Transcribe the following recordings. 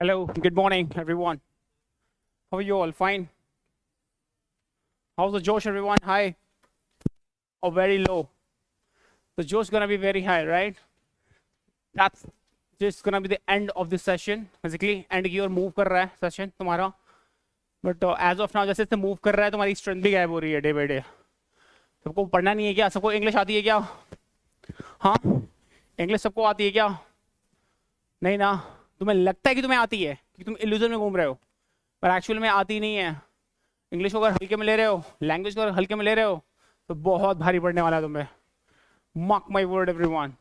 Hello, good morning, everyone. How are you all? Fine. How's the Josh, everyone? High or very low? The Josh is gonna be very high, right? That's just gonna be the end of this session. Basically, end की ओर move कर रहा है session तुम्हारा. But as of now, जैसे से move कर रहा है, तुम्हारी strength भी गायब हो रही है day by day. सबको पढ़ना नहीं है क्या? सबको English आती है क्या? हाँ? English सबको आती है क्या? नहीं ना? तुम्हें लगता है कि तुम्हें आती है, कि तुम illusion में घूम रहे हो, पर एक्चुअल में आती नहीं है. इंग्लिश को अगर हल्के में ले रहे हो, लैंग्वेज को अगर हल्के में ले रहे हो, तो बहुत भारी पड़ने वाला है तुम्हें. Mark my word everyone.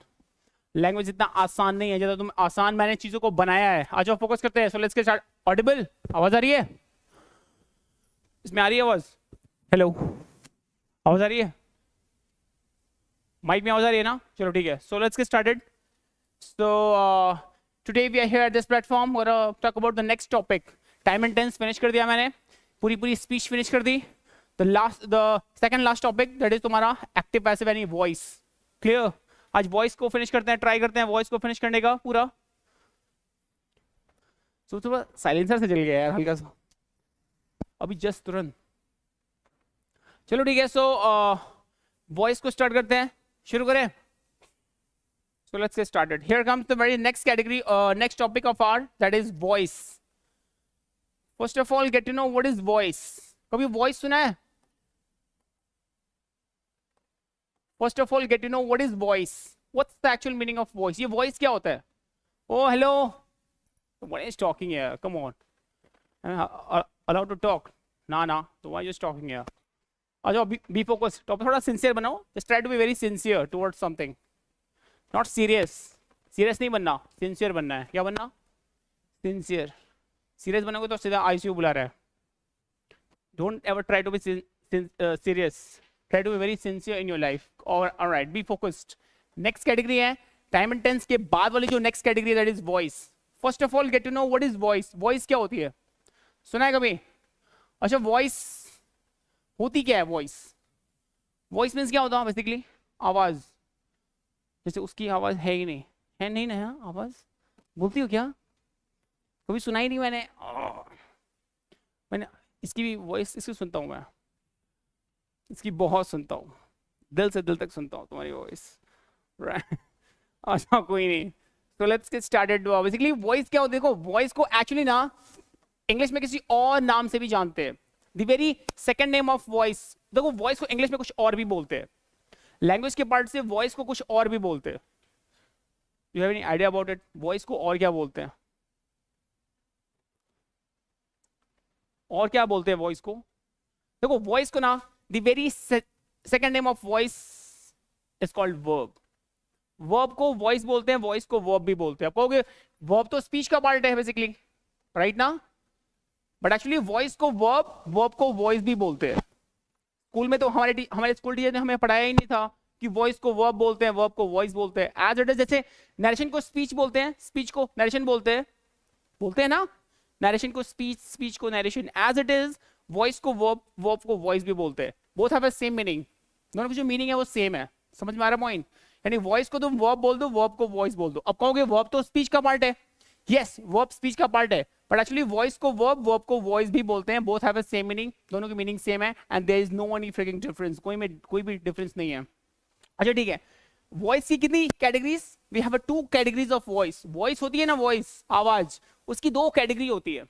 Language इतना आसान नहीं है जितना तुम आसान मैंने चीजों को बनाया है. आज हम फोकस करते हैं. सो लेट्स गेट स्टार्ट. ऑडिबल? आवाज आ रही है? इसमें आ रही है आवाज? हेलो, आवाज आ रही है? माइक में आवाज आ रही है ना? चलो ठीक है. So let's get started. So today we are here at this platform और talk about the next topic. Time and tense finish कर दिया मैंने, पूरी स्पीच फिनिश कर दी. The second last topic that is तुम्हारा एक्टिव पैसिव यानी voice. Clear? आज वॉइस को फिनिश करते हैं, ट्राई करते हैं वॉइस को फिनिश करने का पूरा. सो थोड़ा साइलेंसर से जल गया यार हल्का सा अभी जस्ट तुरंत. चलो ठीक है. सो वॉइस को स्टार्ट करते हैं, शुरू करें. So let's get started. Here comes the very next category, next topic of our, that is voice. First of all, get to know what is voice. कभी voice सुना है? First of all, get to know what is voice. What's the actual meaning of voice? ये voice क्या होता है? Oh, hello. What is talking here? Come on. I'm allowed to talk. ना. So why just talking here? अच्छा, be focused. Topic थोड़ा sincere बनाओ. Just try to be very sincere towards something. Not serious. Serious नहीं बनना, sincere बनना है. क्या बनना? Sincere. Serious बनोगे तो सीधा ICU बुला रहा है. Don't ever try to be serious. Try to be very sincere in your life. All right, be focused. Next category है time and tense के बाद वाली जो next category, that is voice. First of all, get to know what is voice. Voice क्या होती है? सुना है कभी? अच्छा, voice होती क्या है? voice means क्या होता है basically? आवाज. जैसे उसकी आवाज है ही नहीं, है नहीं ना आवाज. बोलती हो क्या? कभी सुना ही नहीं मैंने इसकी भी वॉइस. इसकी सुनता हूँ मैं, इसकी बहुत सुनता हूँ, दिल से दिल तक सुनता हूँ तुम्हारी वॉइस. अच्छा कोई नहीं. तो let's get started. Basically voice क्या होती है? देखो, वॉइस को एक्चुअली ना इंग्लिश में किसी और नाम से भी जानते हैं. The very second name of voice. देखो, वॉइस को इंग्लिश में कुछ और भी बोलते हैं. लैंग्वेज के पार्ट से वॉइस को कुछ और भी बोलते हैं. You have any idea about it? Voice को और क्या बोलते हैं? और क्या बोलते हैं वॉइस को? देखो, वॉइस को ना the very second name of voice is called verb. Verb को वॉइस बोलते हैं, वॉइस को वर्ब भी बोलते हैं. आप कहोगे वर्ब तो स्पीच का पार्ट है बेसिकली, राइट ना? बट एक्चुअली वॉइस को वर्ब, वर्ब को वॉइस भी बोलते हैं. स्कूल में तो हमारे स्कूल टीचर ने हमें पढ़ाया ही नहीं था कि वॉइस को वर्ब बोलते हैं, वर्ब को वॉइस बोलते हैं. As it is. जैसे नरेशन को स्पीच बोलते हैं, स्पीच को नरेशन बोलते हैं ना. नरेशन को स्पीच, स्पीच को narration. As it is, voice को वर्ब, वर्ब को वॉइस भी बोलते हैं. Both have the same meaning. दोनों की जो मीनिंग है वो सेम है. समझ में आ रहा पॉइंट? यानी वॉइस को तुम वर्ब बोल दो, वर्ब को वॉइस बोल दो. अब कहोगे वर्ब तो स्पीच का पार्ट है. यस, वर्ब स्पीच का पार्ट है, बट एक्चुअली वॉइस को वर्ब, वर्ब को वॉइस भी बोलते हैं. Both have the same meaning. दोनों की मीनिंग सेम है and there is no any fricking difference. कोई भी डिफरेंस नहीं है. अच्छा ठीक है. वॉइस की कितनी categories? We have 2 categories of voice. Voice होती है ना, वॉइस आवाज, उसकी 2 कैटेगरी होती है.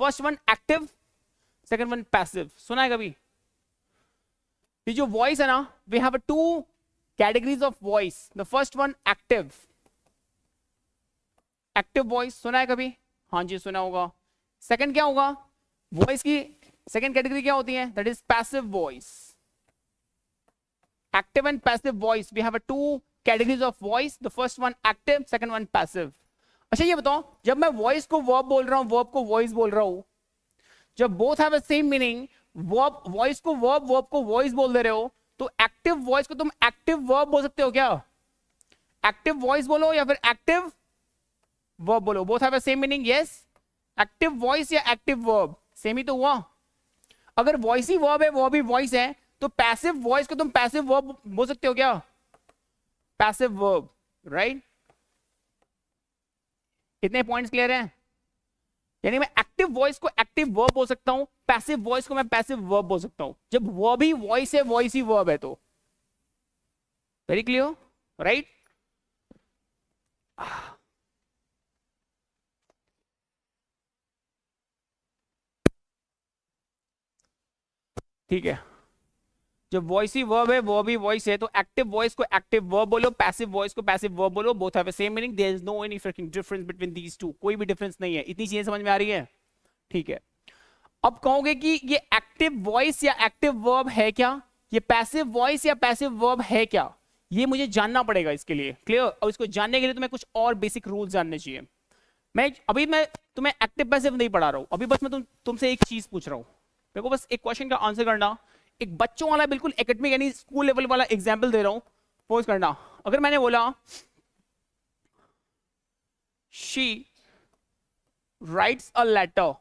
First one active, second one passive. सुना है कभी? ये जो वॉइस है ना, we have 2 categories of voice. The first one active. Active voice सुना है कभी? हाँ जी, सुना होगा. सेकंड क्या होगा? वॉइस की सेकंड कैटेगरी क्या होती है? That is passive voice. Active and passive voice, we have 2 categories of voice. The first one active, second one passive. अच्छा ये बताओ, जब मैं वॉइस को वर्ब बोल रहा हूं, वर्ब को वॉइस बोल रहा हूं, जब both have the same meaning, verb, voice को वर्ब, वर्ब को वॉइस बोल दे रहे हो, तो एक्टिव वॉइस को तुम एक्टिव वर्ब बोल सकते हो क्या? एक्टिव वॉइस बोलो या फिर एक्टिव वर्ब बोलो. Both have the same meaning. Yes, active voice या एक्टिव वर्ब सेम ही तो हुआ. अगर वॉइस ही वर्ब है, वो भी वॉइस है, तो पैसिव वॉइस को तुम पैसिव वर्ब बोल सकते हो क्या? Passive verb, right? इतने पॉइंट्स क्लियर हैं? यानी मैं एक्टिव वॉइस को एक्टिव वर्ब बोल सकता हूं, पैसिव वॉइस को मैं पैसिव वर्ब बोल सकता हूं। जब वर्ब ही वॉइस है, वॉइस ही वर्ब है, तो वेरी क्लियर, राइट? ठीक है, जब वॉइस ही वर्ब है, वर्ब ही वॉइस है, तो एक्टिव वॉइस को एक्टिव वर्ब बोलो, पैसिव वॉइस को पैसिव वर्ब बोलो, both have the same meaning, there is no any fricking difference between these two, कोई भी डिफरेंस नहीं है। इतनी चीजें समझ में आ रही है? ठीक है, अब कहोगे कि ये एक्टिव वॉइस या एक्टिव वर्ब है क्या, ये पैसिव वॉइस या पैसिव वर्ब है क्या, ये मुझे जानना पड़ेगा इसके लिए, क्लियर? और इसको जानने के लिए तुम्हें कुछ और बेसिक रूल्स जानने चाहिए। मैं तुम्हें एक्टिव पैसिव नहीं पढ़ा रहा हूं, अभी बस मैं तुमसे एक चीज पूछ रहा हूं, मेरे को बस एक क्वेश्चन का आंसर करना, एक बच्चों वाला बिल्कुल एकेडमिक यानी स्कूल लेवल वाला एग्जाम्पल दे रहा हूं, पोज करना। अगर मैंने बोला शी राइट्स अ लेटर,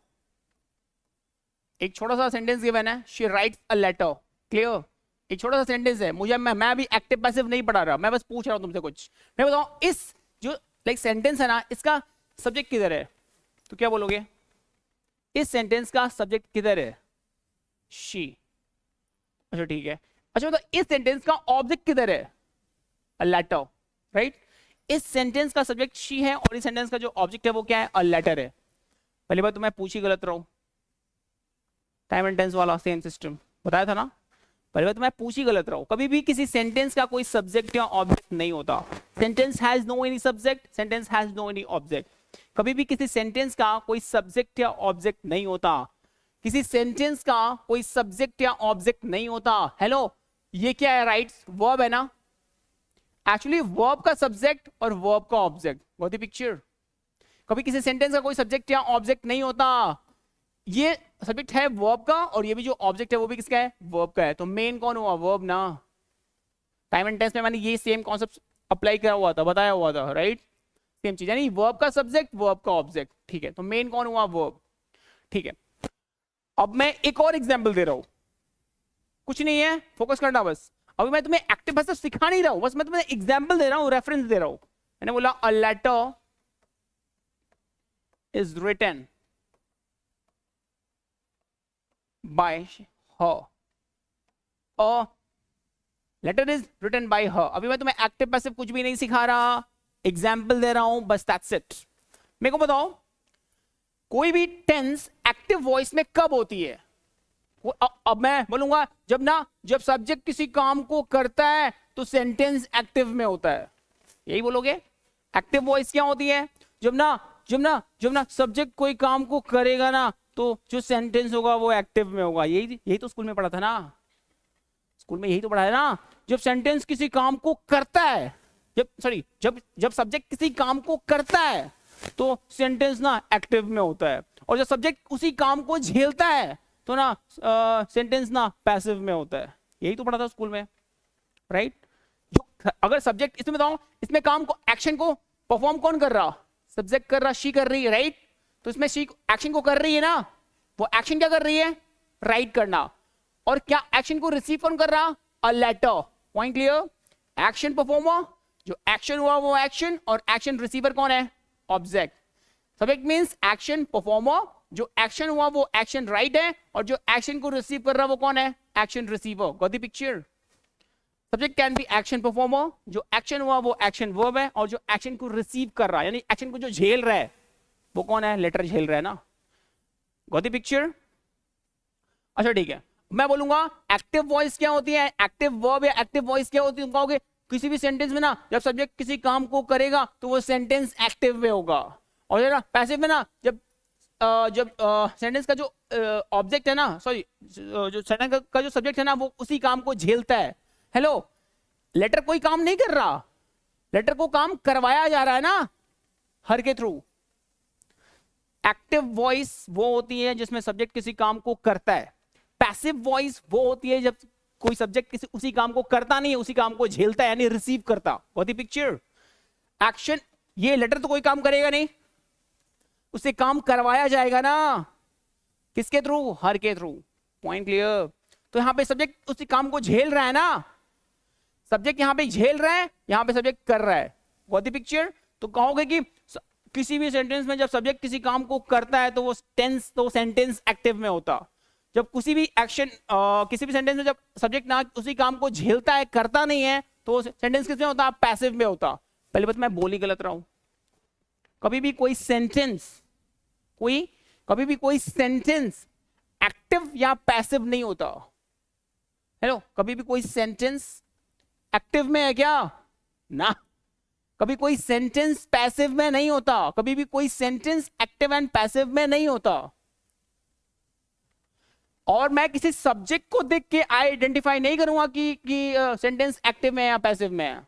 एक छोटा सा सेंटेंस गिवन है, she writes a letter, clear? एक छोटा सा सेंटेंस है, मुझे मैं अभी एक्टिव पैसिव नहीं पढ़ा रहा, मैं बस पूछ रहा हूं तुमसे कुछ। मैं बताऊं इस जो लाइक सेंटेंस है ना, इसका सब्जेक्ट किधर है? तो क्या बोलोगे? इस सेंटेंस का सब्जेक्ट किधर है? शी। अच्छा ठीक है, अच्छा मतलब इस सेंटेंस का ऑब्जेक्ट किधर है? A letter, right? इस सेंटेंस का सब्जेक्ट शी है और इस सेंटेंस का जो ऑब्जेक्ट है वो क्या है? अ लेटर है। पहली बात तो मैं पूछ ही गलत रहा हूं, टाइम एंड टेंस वाला सेम सिस्टम बताया था ना। पहली बात तो मैं पूछ ही गलत रहा हूं, कभी भी किसी सेंटेंस का कोई सब्जेक्ट या ऑब्जेक्ट नहीं होता। Sentence has no any subject, sentence has no any object. कभी भी किसी सेंटेंस का कोई सब्जेक्ट या ऑब्जेक्ट नहीं होता, किसी सेंटेंस का कोई सब्जेक्ट या ऑब्जेक्ट नहीं होता। हेलो, ये क्या है? राइट्स वर्ब है ना, एक्चुअली वर्ब का सब्जेक्ट और वर्ब का ऑब्जेक्ट, गॉट द पिक्चर? कभी किसी सेंटेंस का कोई सब्जेक्ट या ऑब्जेक्ट नहीं होता, ये सब्जेक्ट है वर्ब का और ये भी जो ऑब्जेक्ट है वो भी किसका है? वर्ब का है। तो मेन कौन हुआ? वर्ब ना। टाइम एंड टेंस में मैंने ये सेम कॉन्सेप्ट अप्लाई किया हुआ था, बताया हुआ था, राइट? सेम चीज, यानी वर्ब का सब्जेक्ट, वर्ब का ऑब्जेक्ट, ठीक है? तो मेन कौन हुआ? वर्ब, ठीक है? अब मैं एक और एग्जांपल दे रहा हूं, कुछ नहीं है, फोकस करना बस। अभी मैं तुम्हें एक्टिव पैसिव सिखा नहीं रहा हूं, बस मैं तुम्हें एग्जांपल दे रहा हूं, रेफरेंस दे रहा हूं। मैंने बोला a letter is written by her, or letter is written by her। अभी मैं तुम्हें एक्टिव पैसिव कुछ भी नहीं सिखा रहा, एग्जाम्पल दे रहा हूं बस, दैट्स इट। मेरे को बताओ कोई भी टेंस एक्टिव वॉइस में कब होती है? अब मैं बोलूंगा जब सब्जेक्ट किसी काम को करता है तो सेंटेंस एक्टिव में होता है, यही बोलोगे? एक्टिव वॉइस क्या होती है? जब ना सब्जेक्ट कोई काम को करेगा ना तो जो सेंटेंस होगा वो एक्टिव में होगा। यही तो स्कूल में पढ़ा था ना, स्कूल में यही तो पढ़ाया ना। जब सेंटेंस किसी काम को करता है, जब सब्जेक्ट किसी काम को करता है तो सेंटेंस ना एक्टिव में होता है, और जब सब्जेक्ट उसी काम को झेलता है तो ना सेंटेंस ना पैसिव में होता है। यही तो पढ़ा था स्कूल में, राइट? अगर सब्जेक्ट, इसमें बताओ, इसमें काम को, एक्शन को परफॉर्म कौन कर रहा? सब्जेक्ट कर रहा, शी कर रही है, राइट? तो इसमें शी एक्शन को कर रही है ना, वो एक्शन क्या कर रही है? राइट करना। और क्या एक्शन को रिसीव कौन कर रहा? A letter. Point clear? Action performer, जो एक्शन हुआ वो एक्शन, और एक्शन रिसीवर कौन है? Object. Subject means action performer, जो एक्शन हुआ वो एक्शन राइट है, और जो एक्शन को रिसीव कर रहा वो कौन है? Action receiver. Got the picture? Subject can be action performer, जो एक्शन हुआ वो एक्शन वर्ब है, और जो एक्शन को रिसीव कर रहा है यानी एक्शन को जो झेल रहा है वो कौन है? लेटर झेल रहा है ना। Got the picture? अच्छा ठीक है, मैं बोलूंगा एक्टिव वॉइस क्या होती है, एक्टिव वर्ब या एक्टिव वॉइस क्या होती है? कहोगे किसी भी सेंटेंस में ना जब सब्जेक्ट किसी काम को करेगा तो वो सेंटेंस एक्टिव में होगा, और ना पैसिव में ना जब सेंटेंस का जो ऑब्जेक्ट है ना, सॉरी, जो सेंटेंस का जो सब्जेक्ट है ना वो उसी काम को झेलता है। हेलो, लेटर कोई काम नहीं कर रहा, लेटर को काम करवाया जा रहा है ना हर के थ्रू। एक्टिव वॉइस वो होती है जिसमें सब्जेक्ट किसी काम को करता है, पैसिव वॉइस वो होती है जब कोई सब्जेक्ट किसी उसी काम को करता नहीं है, उसी काम को झेलता है यानी रिसीव करता। Got the picture? एक्शन, ये लेटर तो कोई काम करेगा नहीं, उसे काम करवाया जाएगा ना, किसके थ्रू? हर के थ्रू। Point clear? तो यहां पे सब्जेक्ट उसी काम को झेल रहा है ना, सब्जेक्ट यहां पे झेल रहा है, यहां पे सब्जेक्ट कर रहा है। Got the picture? तो कहोगे कि किसी भी सेंटेंस में जब सब्जेक्ट किसी काम को करता है तो वो टेंस, तो सेंटेंस एक्टिव में होता। जब किसी भी एक्शन किसी भी सेंटेंस में जब सब्जेक्ट ना उसी काम को झेलता है, करता नहीं है, तो सेंटेंस किस में होता? पैसिव में होता। पहले बात मैं बोल ही गलत रहा हूं। कभी भी कोई सेंटेंस एक्टिव या पैसिव नहीं होता। हेलो, कभी भी कोई सेंटेंस एक्टिव में है क्या? ना। कभी कोई सेंटेंस पैसिव में नहीं होता। कभी भी कोई सेंटेंस एक्टिव एंड पैसिव में नहीं होता। और मैं किसी सब्जेक्ट को देख के आइडेंटिफाई नहीं करूंगा कि सेंटेंस एक्टिव में है या पैसिव में है।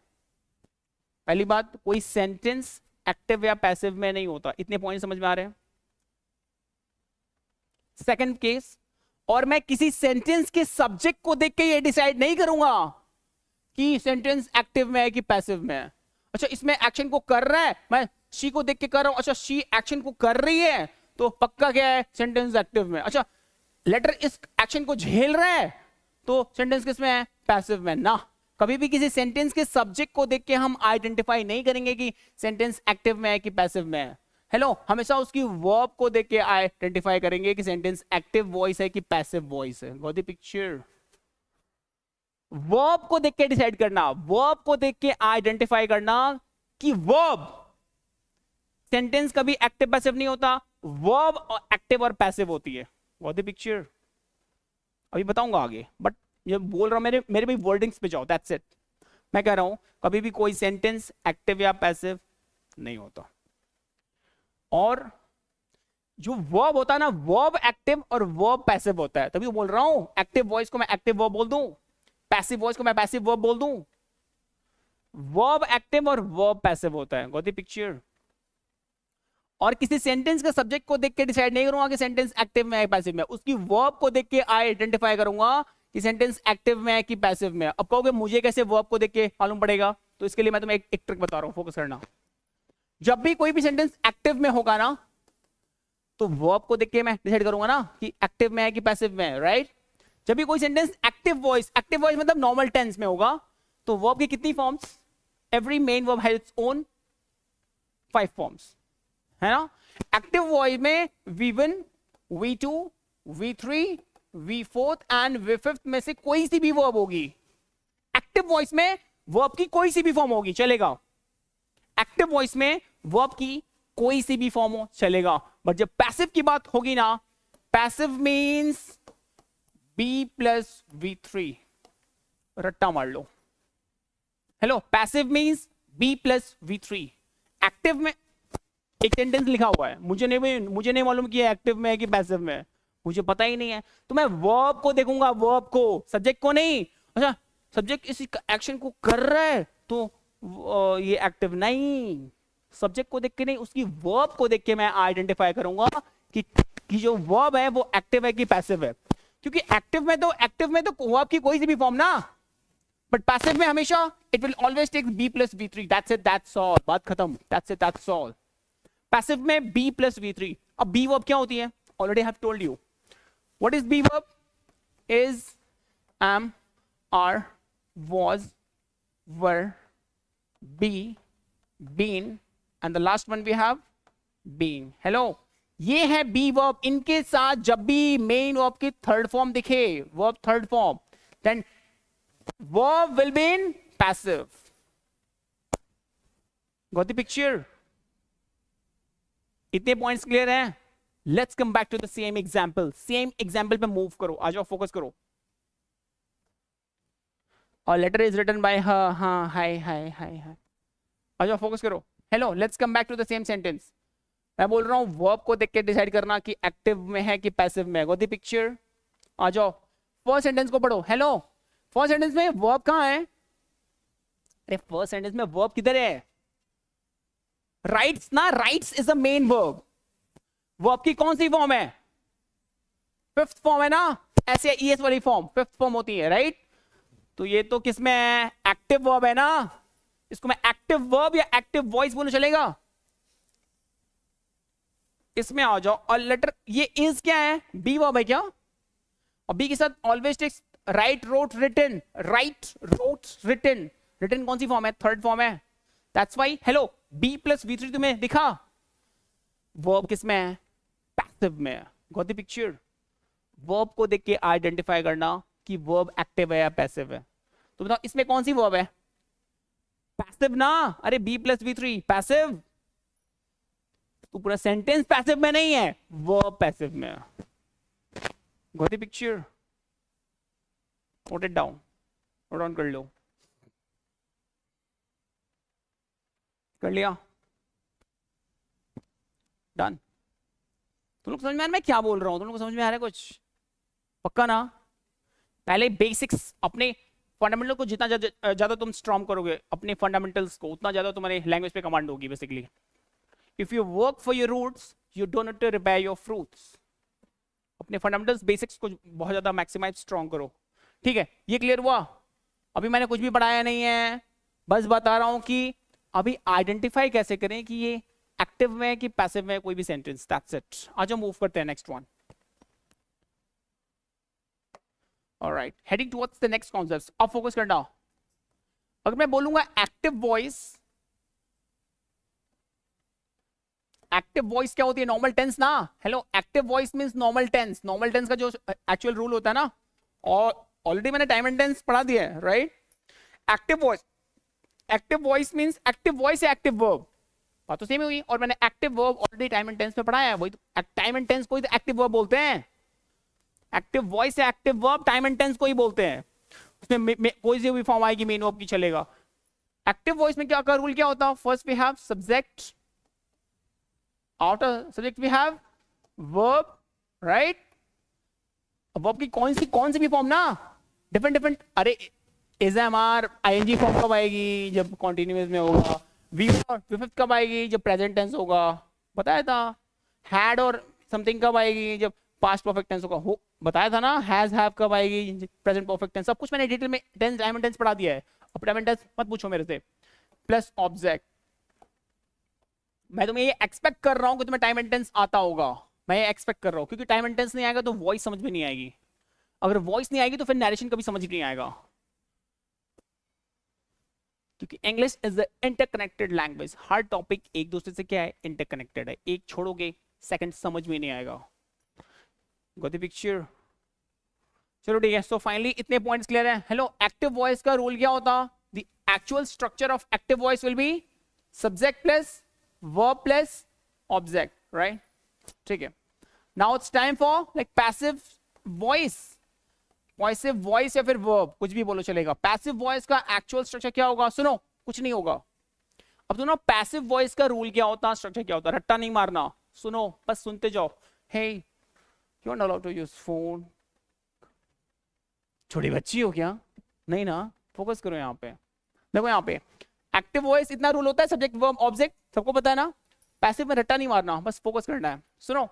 पहली बात, कोई सेंटेंस एक्टिव या पैसिव में नहीं होता। इतने पॉइंट समझ में आ रहे हैं? सेकंड केस, और मैं किसी सेंटेंस के सब्जेक्ट को देख के ये डिसाइड नहीं करूंगा कि सेंटेंस एक्टिव में है कि पैसिव में है। अच्छा, इसमें एक्शन को कर रहा है, मैं शी को देख के कर रहा हूं, अच्छा शी एक्शन को कर रही है तो पक्का क्या है? सेंटेंस एक्टिव में। अच्छा, लेटर इस एक्शन को झेल रहा है तो सेंटेंस किस में है? पैसिव में। ना, कभी भी किसी सेंटेंस के सब्जेक्ट को देख के हम आइडेंटिफाई नहीं करेंगे कि सेंटेंस एक्टिव में है कि पैसिव में है। हेलो, हमेशा उसकी वर्ब को देख के आइडेंटिफाई करेंगे कि सेंटेंस एक्टिव वॉइस है कि पैसिव वॉइस है। Got the picture? वर्ब को देख के डिसाइड करना, वर्ब को देख के आइडेंटिफाई करना कि वर्ब, सेंटेंस कभी एक्टिव पैसिव नहीं होता, वर्ब एक्टिव और पैसिव होती है। Got the picture? अभी बताऊंगा आगे, बट ये बोल रहा हूं, मेरे भी वर्डिंग्स पे जाओ, दैट्स इट। मैं कह रहा हूं कभी भी कोई सेंटेंस एक्टिव या पैसिव नहीं होता। और जो वर्ब होता है ना, वर्ब एक्टिव और वर्ब पैसिव होता है। तभी बोल रहा हूं एक्टिव वॉइस को मैं एक्टिव वर्ब बोल दूं, पैसिव वॉइस को मैं पैसिव वर्ब बोल दूं। वर्ब एक्टिव और वर्ब पैसिव होता है। Got the picture? और किसी सेंटेंस के सब्जेक्ट को देख के डिसाइड नहीं करूंगा कि सेंटेंस एक्टिव में है पैसिव में, उसकी वर्ब को देख के आइडेंटिफाई करूंगा कि सेंटेंस एक्टिव में है कि पैसिव में है। अब कहोगे मुझे कैसे वर्ब को देख के मालूम पड़ेगा? तो इसके लिए मैं तुम्हें एक ट्रिक बता रहा हूं, फोकस करना। जब भी कोई भी सेंटेंस एक्टिव में होगा ना, तो वर्ब को देख के मैं डिसाइड करूंगा ना कि एक्टिव में है कि पैसिव में है, राइट? जब भी कोई सेंटेंस एक्टिव वॉइस मतलब नॉर्मल टेंस में होगा, तो वर्ब की कितनी forms? Every main verb has its own 5 forms, है ना? एक्टिव वॉइस में V1, V2, V3, V4 and V5 में से कोई सी भी वर्ब होगी। एक्टिव वॉइस में वर्ब की कोई सी भी फॉर्म होगी, चलेगा। एक्टिव वॉइस में वर्ब की कोई सी भी फॉर्म हो, चलेगा। बट जब पैसिव की बात होगी ना, passive means B plus V3, रट्टा मार लो। Hello, passive means B plus V3। Active में एक सेंटेंस लिखा हुआ है, मुझे नहीं मालूम कि एक्टिव में है कि पैसिव में है, मुझे पता ही नहीं है, तो मैं वर्ब को देखूंगा, वर्ब को, सब्जेक्ट को नहीं। अच्छा, सब्जेक्ट इस एक्शन को कर रहा है तो ये एक्टिव नहीं, सब्जेक्ट को देख के नहीं, उसकी वर्ब को देख के मैं आइडेंटिफाई करूंगा कि जो वर्ब है वो एक्टिव है कि पैसिव है। क्योंकि एक्टिव में तो वर्ब की कोई सी भी फॉर्म ना, बट पैसिव में हमेशा it will always take B plus V3। That's it, that's all, बात खत्म। That's it, that's all. Passive में B प्लस V3। अब B वर्ब क्या होती है? Already have told you. What is B verb? Is, am, are, was, were, be, been, and the last one we have been. Hello, ये है B verb। इनके साथ जब भी मेन वर्ब की थर्ड फॉर्म दिखे, verb third form, then verb will be in passive. Got the picture? इतने points clear हैं? Let's come back to the same example. Same example पे मूव करो, आ जाओ, फोकस करो। और letter is written by her, हाँ, हाय हाय हाय हाय, आ जाओ, फोकस करो। Hello, let's come back to the same sentence. मैं बोल रहा हूँ वर्ब को देख के डिसाइड करना कि एक्टिव में है कि पैसिव में है। Got the picture? आ जाओ, फर्स्ट सेंटेंस को पढ़ो। हेलो, फर्स्ट सेंटेंस में वर्ब कहाँ है? अरे फर्स्ट सेंटेंस में वर्ब किधर है? राइट्स ना, rights is the main verb. Verb की कौन सी फॉर्म है? फिफ्थ फॉर्म है ना, ऐसे ES वाली फॉर्म फिफ्थ फॉर्म होती है, राइट? तो ये तो किसमें है? एक्टिव वर्ब है ना। इसको मैं एक्टिव वर्ब या एक्टिव वॉइस बोलूं, चलेगा? इसमें आ जाओ। और लेटर ये इज क्या है? B वर्ब है क्या? और B के साथ always takes write, wrote, written. Write, wrote, written. Written कौन सी फॉर्म है? थर्ड फॉर्म है। That's why hello B plus V3 तुम्हें दिखा? वर्ब किस में है? पैसिव में है। Got the picture? वर्ब को देख के आइडेंटिफाई करना कि वर्ब एक्टिव है या पैसिव है। तो बताओ इसमें कौन सी वर्ब है? पैसिव ना, अरे B plus V three passive. तो पूरा सेंटेंस पैसिव में नहीं है, वर्ब पैसिव में है। Got the picture? Note it down, note down कर लो। कर लिया? डन? तुम लोग समझ में आ रहा है मैं क्या बोल रहा हूं? तुम लोग को समझ में आ रहा है कुछ? पक्का ना? पहले बेसिक्स अपने फंडामेंटल को जितना ज्यादा तुम स्ट्रॉन्ग करोगे अपने फंडामेंटल्स को, उतना ज्यादा तुम्हारे लैंग्वेज पे कमांड होगी basically. If you work for your roots you don't need to repair your fruits. अपने फंडामेंटल्स बेसिक्स को बहुत ज्यादा मैक्सिमाइज स्ट्रॉन्ग करो। ठीक है, ये क्लियर हुआ? अभी मैंने कुछ भी पढ़ाया नहीं है, बस बता रहा हूं कि अभी आइडेंटिफाई कैसे करें कि ये एक्टिव में कि पैसिव में कोई भी सेंटेंस। That's it. आज हम मूव करते हैं next one. Alright, heading towards the next concepts. अब फोकस करना। अगर मैं बोलूंगा एक्टिव वॉइस, एक्टिव वॉइस क्या होती है? नॉर्मल टेंस ना। Hello, active voice means normal tense. Normal tense का जो एक्चुअल रूल होता है ना, और ऑलरेडी मैंने टाइम एंड टेंस पढ़ा दिया है, right? Active voice, active voice means active voice या एक्टिव वर्ब, बात तो सेम हुई। और मैंने active verb already time and tense में पढ़ाया है, वही तो टाइम एंड टेंस को ही तो एक्टिव वर्ब बोलते हैं। एक्टिव वॉइस या active verb time and tense को ही बोलते हैं। उसमें कोई सी भी फॉर्म आएगी मेन वर्ब की चलेगा। एक्टिव वॉइस में क्या का रूल क्या होता है? First we have subject, after subject we have verb, right? Verb की कौन सी भी फॉर्म ना, डिफरेंट डिफरेंट। अरे is am are ING form कब आएगी? जब कॉन्टिन्यूअस में होगा। वी और फिफ्थ कब आएगी? जब प्रेजेंट टेंस होगा, बताया था। हैड और समथिंग कब आएगी? जब पास्ट परफेक्ट टेंस होगा। हो बताया था ना। हैज हैव कब आएगी? Present perfect tense. सब कुछ मैंने डिटेल में टेंस टाइम एंड टेंस पढ़ा दिया है। अब टाइम एंड टेंस मत पूछो मेरे से। प्लस ऑब्जेक्ट, मैं तुम्हें ये एक्सपेक्ट कर रहा हूं कि तुम्हें टाइम एंड टेंस आता होगा। मैं ये एक्सपेक्ट कर रहा हूं क्योंकि टाइम एंड टेंस नहीं आएगा तो वॉइस समझ में नहीं आएगी। अगर वॉइस नहीं आएगी तो फिर नरेशन कभी समझ नहीं आएगा, क्योंकि English is the interconnected language. Her topic एक दूसरे से क्या है? इंटरकनेक्टेड है। एक छोड़ोगे सेकंड समझ में नहीं आएगा। Got the picture? चलो ठीक है। सो फाइनली इतने पॉइंट्स क्लियर है। हेलो, एक्टिव वॉइस का रूल क्या होता? The actual structure of active voice will be subject plus verb plus object, right? ठीक है। Now it's time for like passive voice. Passive voice या फिर verb, कुछ भी बोलो चलेगा। पैसिव वॉइस का एक्चुअल स्ट्रक्चर क्या होगा? सुनो, कुछ नहीं होगा। अब सुनो, पैसिव वॉइस का रूल क्या होता, स्ट्रक्चर क्या होता? रट्टा नहीं मारना, सुनो, बस सुनते जाओ। Hey, you are not allowed to use phone. छोटी बच्ची हो क्या? नहीं ना, फोकस करो यहाँ पे। देखो यहाँ पे एक्टिव वॉइस इतना रूल होता है, सब्जेक्ट वर्ब ऑब्जेक्ट, सबको पता है ना। पैसिव में रट्टा नहीं मारना, बस फोकस करना है। सुनो,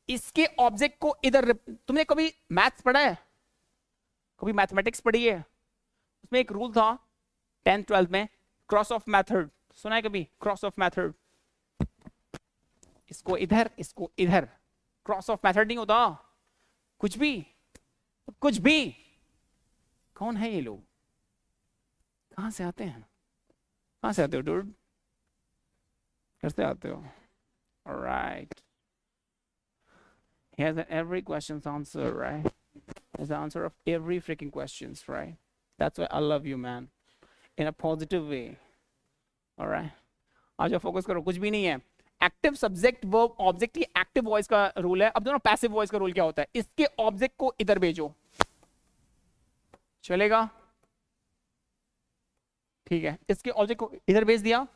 इसके ऑब्जेक्ट को इधर, तुमने कभी मैथ्स पढ़ा है? कभी मैथमेटिक्स पढ़ी है? उसमें एक रूल था 10th 12th में, क्रॉस ऑफ मेथड। सुना है कभी क्रॉस ऑफ मेथड? इसको इधर, इसको इधर, क्रॉस ऑफ मेथड नहीं होता। कुछ भी, कुछ भी। कौन है ये लोग? कहां से आते हैं? कहां से आते हो डूड? घर से आते हो? Alright, he has every question's answer, right? Is the answer of every freaking questions, right? That's why I love you, man, in a positive way. All right, आज फोकस करो। कुछ भी नहीं है। एक्टिव सब्जेक्ट वर्ब ऑब्जेक्ट, ये active voice का rule है। अब दोनों पैसिव वॉइस का रूल क्या होता है? इसके ऑब्जेक्ट को इधर भेजो, चलेगा? ठीक है, इसके ऑब्जेक्ट को इधर भेज दिया।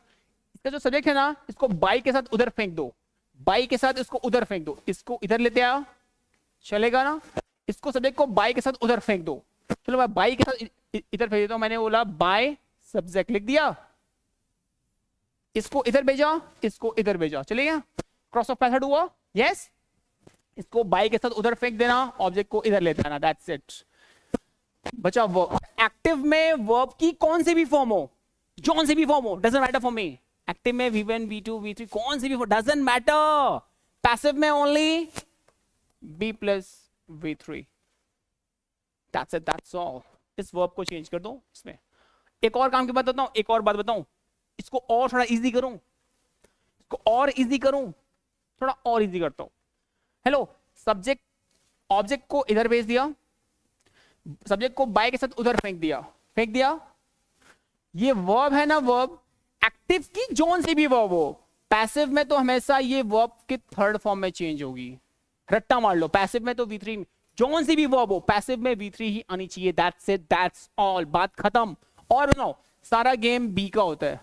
इसका जो सब्जेक्ट है ना, इसको बाई के साथ उधर फेंक दो, बाई के साथ इसको उधर फेंक दो। इसको इधर लेते आओ, चलेगा ना? इसको सब्जेक्ट को बाई के साथ उधर फेंक दो। चलो मैं बाई के साथ इधर भेज देता हूं। मैंने बोला बाय सब्जेक्ट, लिख दिया। इसको इधर भेजा, इसको इधर भेजा, चलेगा? क्रॉस ऑफ मेथड हुआ? यस। इसको बाई के साथ उधर फेंक देना, ऑब्जेक्ट को इधर लेते आना, दैट्स इट। बचा वर्ब। एक्टिव में वर्ब की कौन सी भी फॉर्म हो, जौन सी भी फॉर्म हो, doesn't matter for me. Active में V1 V2 V3 कौन सी भी फॉर्म, डजंट मैटर। पैसिव में only B plus V3, that's it, that's all. इस वर्ब को चेंज कर दो इसमें। एक और काम की बात बताऊं, एक और बात बताऊं, इसको और थोड़ा इजी करूं, इसको और इजी करूं। थोड़ा और इजी करता हूं। हेलो, सब्जेक्ट ऑब्जेक्ट को इधर भेज दिया, सब्जेक्ट को बाय के साथ उधर फेंक दिया। ये वर्ब है ना, वर्ब एक्टिव की जोन से भी वर्ब हो, पैसिव में तो हमेशा ये वर्ब के थर्ड फॉर्म में चेंज होगी। रट्टा मार लो, पैसिव में तो V3, जोन से भी वर्ब हो पैसिव में V3 ही आनी चाहिए। दैट्स इट, दैट्स ऑल, बात खत्म। और नो, सारा गेम बी का होता है,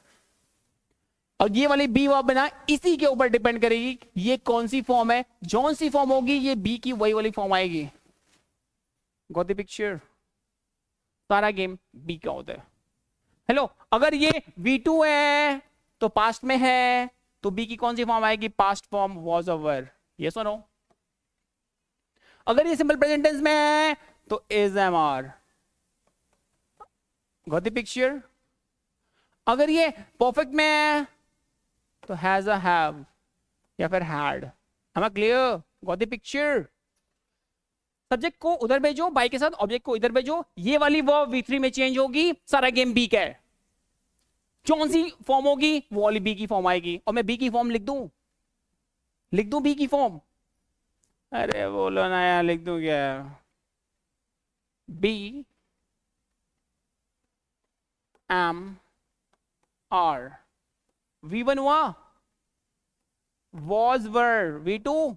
और ये वाली बी वर्ब ना इसी के ऊपर डिपेंड करेगी ये कौन सी फॉर्म है। जोन सी फॉर्म होगी ये बी की वही वाली फॉर्म आएगी। Got the picture? सारा गेम बी का होता है। हेलो, अगर ये V2 है तो पास्ट में है, तो बी की कौन सी फॉर्म आएगी? Past form was over. Yes और नो? अगर ये सिंपल प्रेजेंट टेंस में है तो is am are. Got the picture? अगर ये परफेक्ट में है तो हैज अ हैव या फिर had. Am I clear? Got the picture? Subject को उधर भेजो बाई के साथ, ऑब्जेक्ट को इधर भेजो, ये वाली वर्ब V3 में चेंज होगी, सारा गेम बी का है। कौन सी फॉर्म होगी? वो वाली बी की फॉर्म आएगी। और मैं बी की फॉर्म लिख दूं बी की फॉर्म? अरे बोलो ना यार, लिख दूं क्या? बी एम आर, V1 हुआ, वॉज वर V2।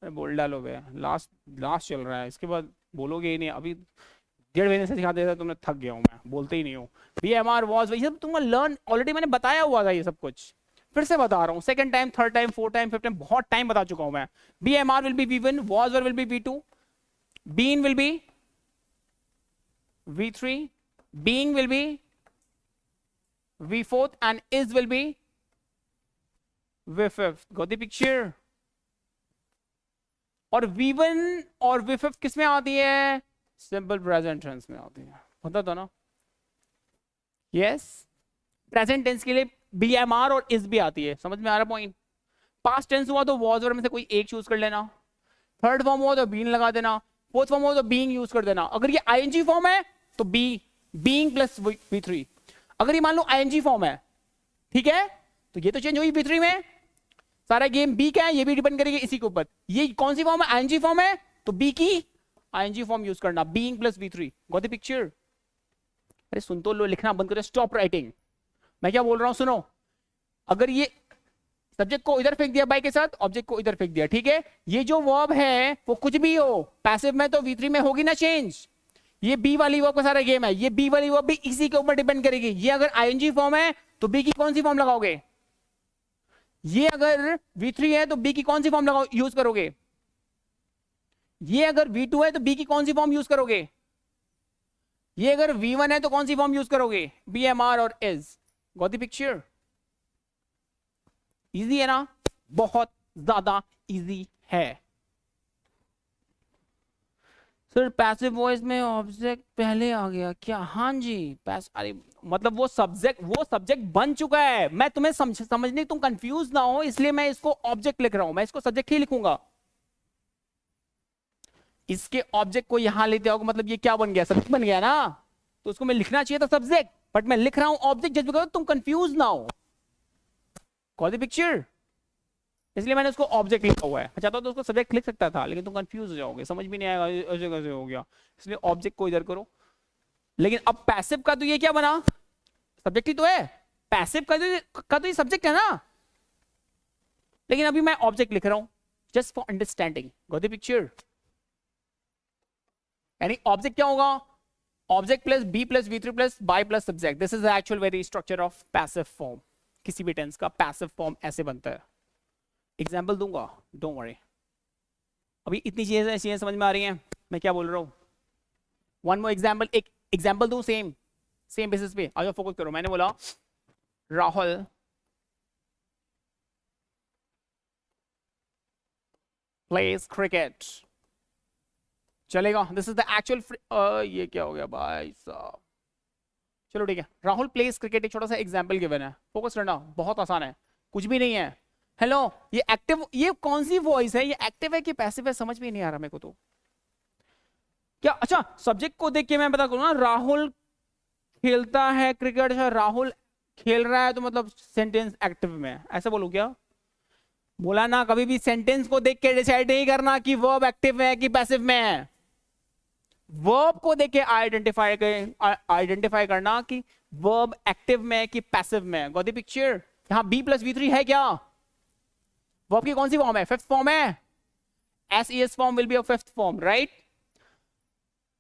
बोल डालो बे, लास्ट चल रहा है, इसके बाद बोलोगे ही नहीं। अभी 1.5 महीने से सिखा देता, तुमने थक गया हूं मैं, बोलते ही नहीं हूँ। बी एम आर वॉज, ये सब तुमने लर्न ऑलरेडी, मैंने बताया हुआ था ये सब कुछ, फिर से बता रहा हूँ। Second time, third time, fourth time, fifth time, बहुत टाइम बता चुका हूं मैं। B am are will be V1, was were will be V2, been will be V3, being will be V4 and is will be V5. Got the picture? और V1 और V5 किस में आती है? सिंपल प्रेजेंट टेंस में आती है। पता था ना? यस, प्रेजेंट टेंस के लिए BMR और is भी आती है। समझ में आ रहा पॉइंट? पास्ट टेंस हुआ तो was वर में से कोई एक चूज कर लेना, थर्ड फॉर्म हुआ तो बीन लगा देना, फोर्थ फॉर्म हुआ तो बीइंग यूज कर देना। अगर ये ING फॉर्म है तो बीइंग प्लस V3। अगर ये मान लो ING फॉर्म है, ठीक है, तो ये तो चेंज हुई V3 में। सारा गेम बी का है, ये भी डिपेंड करेगी इसी के ऊपर। ये कौन सी फॉर्म है? ING फॉर्म है, तो बी की ING फॉर्म यूज करना, being plus V3। Got the picture? अरे सुन तो लो, लिखना बंद करो, स्टॉप राइटिंग। मैं क्या बोल रहा हूं सुनो। अगर ये सब्जेक्ट को इधर फेंक दिया बाई के साथ, ऑब्जेक्ट को इधर फेंक दिया, ठीक है, ये जो वर्ब है वो कुछ भी हो, पैसिव में तो V3 में होगी ना चेंज। ये बी वाली वर्ब का सारा गेम है, ये बी वाली वर्ब भी इसी के ऊपर डिपेंड करेगी। ये अगर ING फॉर्म है तो बी की कौन सी फॉर्म लगाओगे? ये अगर V3 है तो बी की कौन सी फॉर्म लगाओ यूज करोगे? ये अगर V2 है तो बी की कौन सी फॉर्म यूज करोगे? ये अगर V1 है तो कौन सी फॉर्म यूज करोगे? BMR और is। Got the picture? Easy है ना? बहुत ज्यादा इजी है। सर पैसिव वॉइस में ऑब्जेक्ट पहले आ गया क्या? हाँ जी, अरे मतलब वो सब्जेक्ट बन चुका है। मैं तुम्हें समझने, तुम कंफ्यूज ना हो इसलिए मैं इसको ऑब्जेक्ट लिख रहा हूं। मैं इसको सब्जेक्ट ही लिखूंगा। इसके ऑब्जेक्ट को यहां लेते आओगे, मतलब ये क्या बन गया? सब्जेक्ट बन गया ना, तो उसको मैं लिखना चाहिए था सब्जेक्ट, बट मैं लिख रहा हूं ऑब्जेक्ट, जज करो तुम कंफ्यूज ना हो। Call the picture? इसलिए मैंने उसको ऑब्जेक्ट लिखा हुआ है। चाहता तो उसको सब्जेक्ट लिख सकता था, लेकिन तुम कंफ्यूज हो जाओगे, समझ भी नहीं आएगा ऐसे कैसे हो गया, इसलिए ऑब्जेक्ट को इधर करो। लेकिन अब पैसिव का तो ये क्या बना? सब्जेक्ट ही तो है। पैसिव का तो ये सब्जेक्ट है ना, लेकिन अभी मैं ऑब्जेक्ट लिख रहा हूं just for understanding. Got the picture? यानी ऑब्जेक्ट क्या होगा? Object plus B plus V3 plus by plus subject. This is the actual very structure of passive form. किसी भी टेंस का पैसिव फॉर्म ऐसे बनता है। एग्जाम्पल दूंगा, डोंट वरी। अभी इतनी चीजें समझ में आ रही हैं मैं क्या बोल रहा हूं? वन मोर एग्जाम्पल, एक एग्जाम्पल दूं सेम बेसिस पे। आज फोकस करो। मैंने बोला राहुल प्लेज क्रिकेट, चलेगा? This is the actual. ये क्या हो गया भाई साहब? चलो ठीक है, राहुल प्लेज क्रिकेट एक छोटा सा एग्जाम्पल गिवन है। फोकस करना, बहुत आसान है, कुछ भी नहीं है। हेलो, ये एक्टिव, ये कौन सी वॉइस है? ये एक्टिव है कि पैसिव है? समझ में नहीं आ रहा मेरे को तो। क्या? अच्छा, सब्जेक्ट को देख के मैं पता करूँ ना, राहुल खेलता है क्रिकेट। अच्छा, राहुल खेल रहा है तो मतलब सेंटेंस एक्टिव में, ऐसा बोलूं क्या? बोला ना, कभी भी सेंटेंस को देख के डिसाइड नहीं करना कि वर्ब एक्टिव में है कि पैसिव में है। वर्ब को देख के आइडेंटिफाई करना कि वर्ब एक्टिव में है कि पैसिव में है। Got the picture? यहां बी प्लस वी थ्री है क्या? वर्ब की कौन सी फॉर्म है? फिफ्थ फॉर्म है। S form will be a fifth form, right?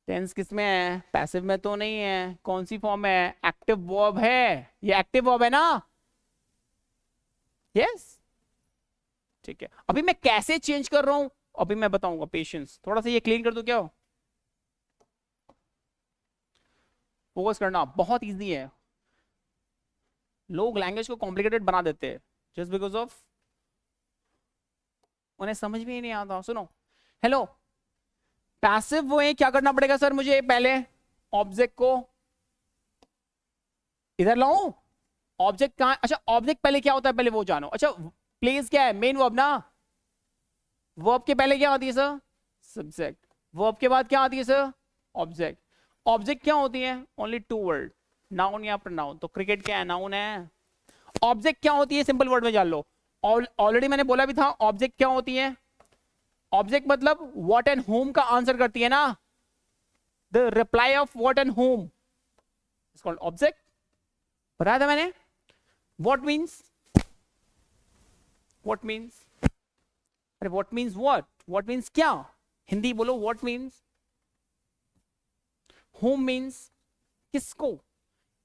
Tense किसमें है? पैसिव में तो नहीं है। कौन सी फॉर्म है? एक्टिव वर्ब है। ये एक्टिव वर्ब है ना? यस, ठीक है। अभी मैं कैसे चेंज कर रहा हूं अभी मैं बताऊंगा, पेशेंस। थोड़ा सा ये क्लीन कर दूं क्या? फोकस करना, बहुत इजी है। लोग लैंग्वेज को कॉम्प्लिकेटेड बना देते हैं जस्ट बिकॉज ऑफ उन्हें समझ में ही नहीं आता। सुनो, हेलो, पैसिव वो है, क्या करना पड़ेगा सर मुझे? पहले ऑब्जेक्ट को इधर लाऊं। ऑब्जेक्ट कहां? अच्छा, ऑब्जेक्ट पहले क्या होता है पहले वो जानो। अच्छा, प्लेस क्या है? मेन वर्ब ना। वर्ब के पहले क्या आती है सर? सब्जेक्ट। वर्ब के बाद क्या आती है सर? ऑब्जेक्ट। ऑब्जेक्ट क्या होती है? ओनली टू वर्ड, नाउन या प्रोनाउन। तो क्रिकेट क्या है? नाउन है। ऑब्जेक्ट क्या होती है? सिंपल वर्ड में जान लो। ऑलरेडी मैंने बोला भी था, ऑब्जेक्ट क्या होती है? ऑब्जेक्ट मतलब व्हाट एंड होम का आंसर करती है ना। The reply off what and home is called object. बताया था मैंने। व्हाट मीन्स, व्हाट मीन्स, अरे what means what? What means क्या? हिंदी बोलो, व्हाट मीन्स। होम मीन्स किसको,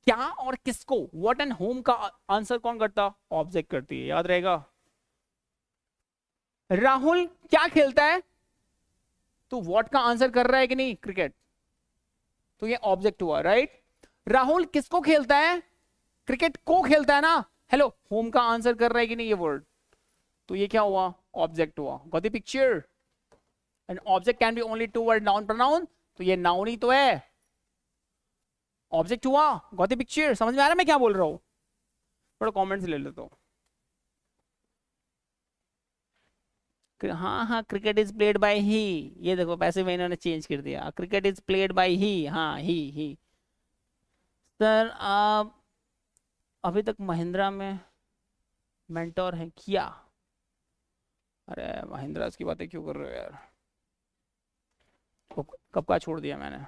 क्या और किसको। व्हाट एंड होम का आंसर कौन करता? ऑब्जेक्ट करती है, याद रहेगा। राहुल क्या खेलता है? तो व्हाट का आंसर कर रहा है कि नहीं? क्रिकेट। तो ये ऑब्जेक्ट हुआ, राइट? राहुल किसको खेलता है? क्रिकेट को खेलता है ना। हेलो, होम का आंसर कर रहा है कि नहीं ये वर्ड? तो ये क्या हुआ? ऑब्जेक्ट हुआ। Got the picture? And object can be only two word, noun pronoun. तो ये नाउन ही तो है, ऑब्जेक्ट हुआ। Got the picture? समझ में आ रहा है मैं क्या बोल रहा हूं? थोड़ा कमेंट्स ले लेता हूं। हाँ हाँ, क्रिकेट इज प्लेड बाय ही। ये देखो, पैसे में इन्होंने चेंज कर दिया। क्रिकेट इज प्लेड बाय ही। हाँ, ही। सर आप अभी तक महिंद्रा में मेंटोर है क्या? अरे महिंद्रा की बातें क्यों कर रहे हो यार? कब का छोड़ दिया मैंने।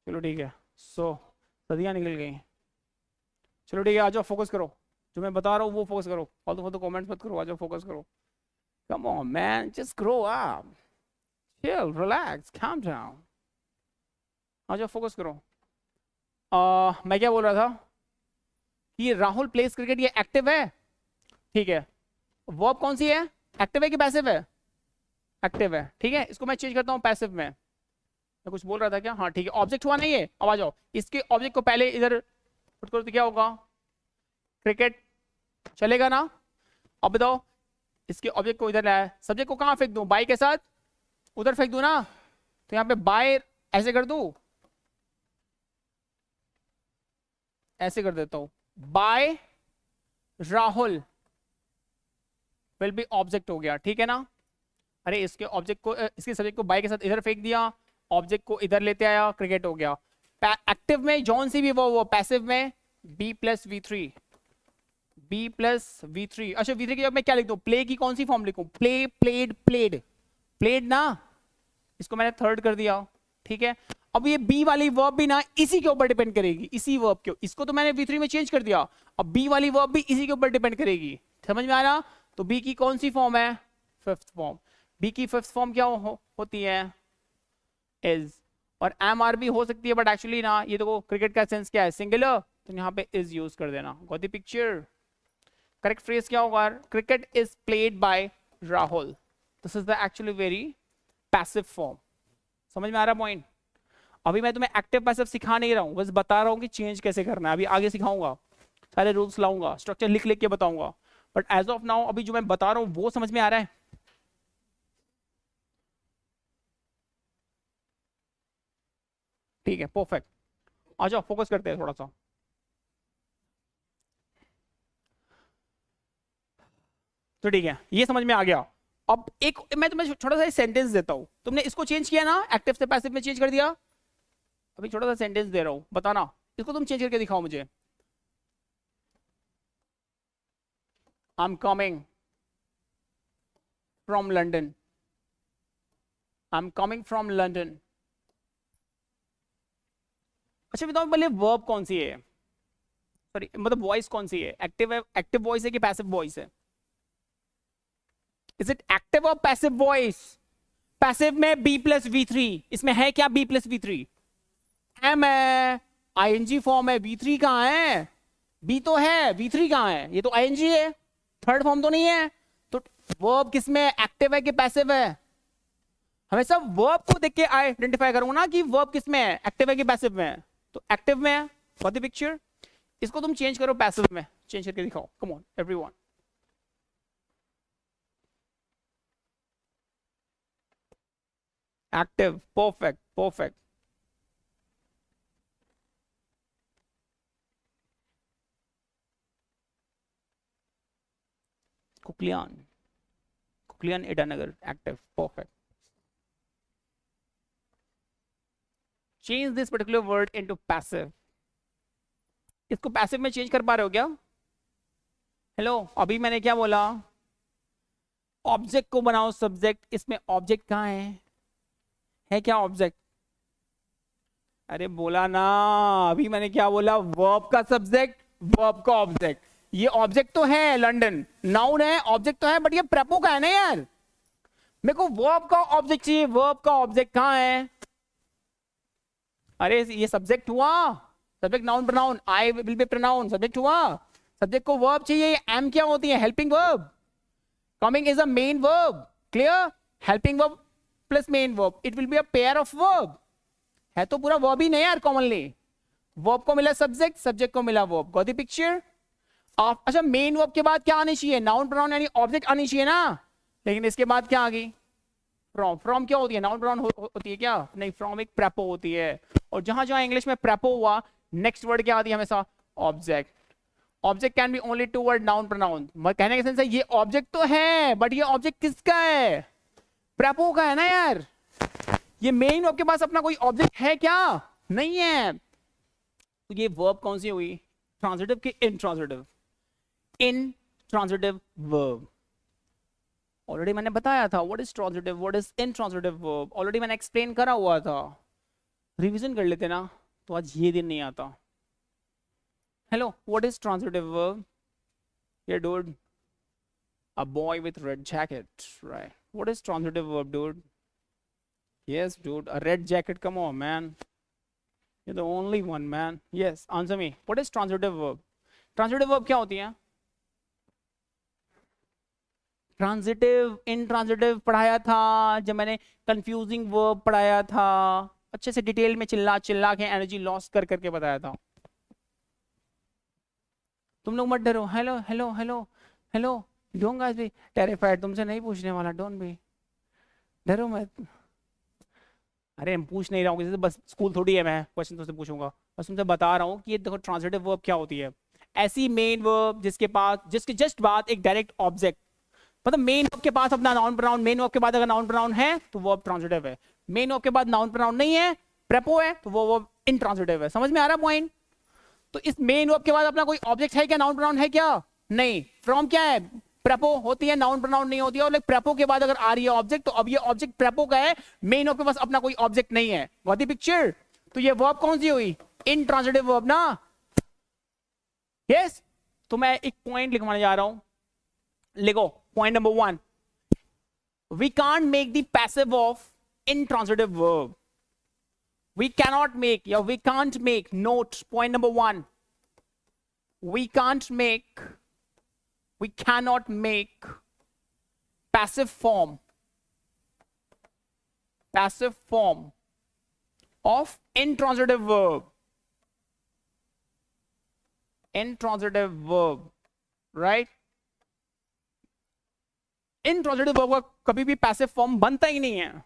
चलो ठीक है, सदियां निकल गई। चलो ठीक है, आ जाओ, फोकस करो। जो मैं बता रहा हूँ वो फोकस करो। फालतू फालतू कमेंट्स मत करो, आ जाओ, फोकस करो। Come on man, just grow up, chill, relax, calm down. आ जाओ, फोकस करो। मैं क्या बोल रहा था कि राहुल प्लेस क्रिकेट, ये एक्टिव है, ठीक है। वर्ब कौन सी है? एक्टिव है कि पैसिव है? एक्टिव है, ठीक है। इसको मैं चेंज करता हूँ पैसिव में। मैं कुछ बोल रहा था क्या? हाँ ठीक है, ऑब्जेक्ट हुआ नहीं है। अब आ जाओ, इसके ऑब्जेक्ट को पहले इधर पुट करो तो क्या होगा? क्रिकेट। चलेगा ना? अब बताओ, इसके ऑब्जेक्ट को इधर लाया, सब्जेक्ट को कहां फेंक दूं? बाय के साथ उधर फेंक दूं ना। तो यहां पे बाय ऐसे कर दूं, ऐसे कर देता हूं। By Rahul will be object हो गया, ठीक है ना। अरे इसके ऑब्जेक्ट को, इसके सब्जेक्ट को बाय के साथ इधर फेंक दिया, ऑब्जेक्ट को इधर लेते आया, क्रिकेट हो गया। एक्टिव में जॉन सी भी वो पैसिव में B plus V three, B plus V three. अच्छा, वी थ्री की जब मैं क्या लिख दूं? प्ले की कौन सी फॉर्म लिखूं? प्ले, प्लेड, प्लेड, प्लेड ना। इसको मैंने थर्ड कर दिया, ठीक है। अब ये बी वाली वर्ब भी ना इसी के ऊपर डिपेंड करेगी, इसी वर्ब के। इसको तो मैंने V3 में चेंज कर दिया, अब बी वाली वर्ब भी इसी के ऊपर डिपेंड करेगी। समझ में आ रहा? तो बी की कौन सी फॉर्म है? Fifth form. बी की फिफ्थ फॉर्म क्या होती है? इज। और एम आर भी हो सकती है, बट एक्चुअली ना, ये देखो क्रिकेट का सेंस क्या है? सिंगुलर, तो यहाँ पे इज यूज कर देना। Got the picture? Correct phrase क्या होगा? Cricket is played by Rahul. This is the actually very passive form. समझ में आ रहा पॉइंट? अभी मैं तुम्हें एक्टिव पैसिव सिखा नहीं रहा हूं, बस बता रहा हूं कि चेंज कैसे करना है। अभी आगे सिखाऊंगा, सारे रूल्स लाऊंगा, स्ट्रक्चर लिख लिख के बताऊंगा। बट एज ऑफ नाउ अभी जो मैं बता रहा हूं वो समझ में आ रहा है? ठीक है, परफेक्ट। आ जाओ, फोकस करते हैं थोड़ा सा। तो ठीक है, ये समझ में आ गया। अब एक मैं तुम्हें छोटा सा सेंटेंस देता हूं। तुमने इसको चेंज किया ना, एक्टिव से पैसिव में चेंज कर दिया। अभी छोटा सा सेंटेंस दे रहा हूं, बताना। इसको तुम चेंज करके दिखाओ मुझे। I am coming from London, I am coming from London. अच्छा बताओ पहले वर्ब कौन सी है, सॉरी मतलब वॉइस कौन सी है, एक्टिव है, एक्टिव वॉइस है कि पैसिव वॉइस है? इज इट एक्टिव और पैसिव वॉइस? पैसिव में बी प्लस वी थ्री, इसमें है क्या B plus V three? Am है, आईएनजी फॉर्म है, वी थ्री कहां है? बी तो है, वी थ्री कहां है? ये तो आईएनजी है, थर्ड फॉर्म तो नहीं है। तो वर्ब किसमें एक्टिव है कि पैसिव है? हमेशा वर्ब को देख के आइडेंटिफाई करूंगा ना कि वर्ब किसमें है, एक्टिव है कि पैसिव में है। तो एक्टिव में है, गॉट द पिक्चर। इसको तुम चेंज करो पैसिव में, चेंज करके दिखाओ, come on everyone. Active, perfect perfect. कुकलियान, कुकलियान Itanagar, active, perfect. Change this particular word into passive. इसको पैसिव में चेंज कर पा रहे हो क्या? हेलो, अभी मैंने क्या बोला? ऑब्जेक्ट को बनाओ सब्जेक्ट, इसमें ऑब्जेक्ट कहां है क्या ऑब्जेक्ट? अरे बोला ना, अभी मैंने क्या बोला? वर्ब का सब्जेक्ट, वर्ब का ऑब्जेक्ट। ये ऑब्जेक्ट तो है लंदन, नाउन है, ऑब्जेक्ट तो है, बट ये प्रेपो का है ना यार। मेरे को वर्ब का ऑब्जेक्ट चाहिए, वर्ब का ऑब्जेक्ट कहां है? अरे ये सब्जेक्ट हुआ, subject noun pronoun, I will be pronoun, subject हुआ। सब्जेक्ट को वर्ब चाहिए, एम क्या होती है? Helping verb. Coming is a main verb, clear? Helping verb plus main verb, it will be a pair of verb. है तो पूरा verb ही नहीं यार, कॉमनली वर्ब को मिला सब्जेक्ट, सब्जेक्ट को मिला वर्ब, गॉट द पिक्चर? अच्छा मेन वर्ब के बाद क्या आनी चाहिए? नाउन प्रोनाउन यानी ऑब्जेक्ट आनी चाहिए ना, लेकिन इसके बाद क्या आ गई? फ्रॉम। फ्रॉम क्या होती है? नाउन प्रोनाउन होती है क्या? नहीं, फ्रॉम एक प्रेपो होती है। और जहां जहां इंग्लिश में प्रेपो हुआ, नेक्स्ट वर्ड क्या आती है हमेशा? Object. Object can be only two word noun pronoun. कहने का सेंस है ये ऑब्जेक्ट तो है, बट ये ऑब्जेक्ट किसका है? प्रेपो का है ना यार। ये मेन वर्ब के पास अपना कोई ऑब्जेक्ट है क्या? नहीं है। तो ये वर्ब कौन सी हुई? ट्रांजिटिव की इनट्रांजिटिव? Intransitive verb. ऑलरेडी मैंने बताया था what is transitive, what is intransitive verb, already मैंने एक्सप्लेन करा हुआ था। रिवीजन कर लेते ना, तो आज ये दिन नहीं आता। Hello, what is transitive verb? ये dude, a boy with red jacket, right? What is transitive verb, dude? Yes, dude, a red jacket. Come on, man. You're the only one, man. Yes, answer me. What is transitive verb? Transitive verb क्या होती है? Transitive, intransitive पढ़ाया था जब मैंने confusing verb पढ़ाया था, अच्छे से डिटेल में चिल्ला चिल्ला के एनर्जी लॉस कर करके बताया था। तुम लोग मत डरो। Hello hello hello hello, don't guys be terrified. तुमसे नहीं पूछने वाला, डोंट बी, डरो मत। अरे मैं पूछ नहीं रहा हूँ किसी से, बस स्कूल थोड़ी है मैं क्वेश्चन तुमसे पूछूंगा। बस तुमसे बता रहा हूँ कि ये देखो ट्रांजिटिव वर्ब क्या होती है। ऐसी मेन वर्ब जिसके पास, जिसके जस्ट बाद एक डायरेक्ट ऑब्जेक्ट, मतलब मेन वर्ब के पास अपना नाउन प्रोनाउन, मेन वर्ब के बाद अगर नाउन प्रोनाउन है तो वर्ब ट्रांजिटिव है। मेन वर्ब के बाद नाउन प्रोनाउन नहीं है, प्रेपो है, तो वो वर्ब इनट्रांजिटिव है। समझ में आ रहा पॉइंट? तो इस मेन वर्ब के बाद अपना कोई ऑब्जेक्ट है क्या? नाउन प्रोनाउन है क्या? नहीं। फ्रॉम क्या है? प्रेपो होती है, नाउन प्रोनाउन नहीं होती है। और लाइक प्रेपो के बाद अगर आ रही है ऑब्जेक्ट, तो अब ये ऑब्जेक्ट प्रेपो का है, मेन वर्ब के पास अपना कोई ऑब्जेक्ट नहीं है। Got the picture? तो ये वर्ब कौन सी हुई? इनट्रांजिटिव वर्ब ना। यस। तो मैं एक पॉइंट लिखवाने जा रहा हूं, लिखो point number 1, we can't make the passive of intransitive verb. We cannot make, yeah, we can't make, note point number 1, we can't make, we cannot make passive form of intransitive verb. Intransitive verb, right? intransitive verb का कभी भी passive form बनता ही नहीं है।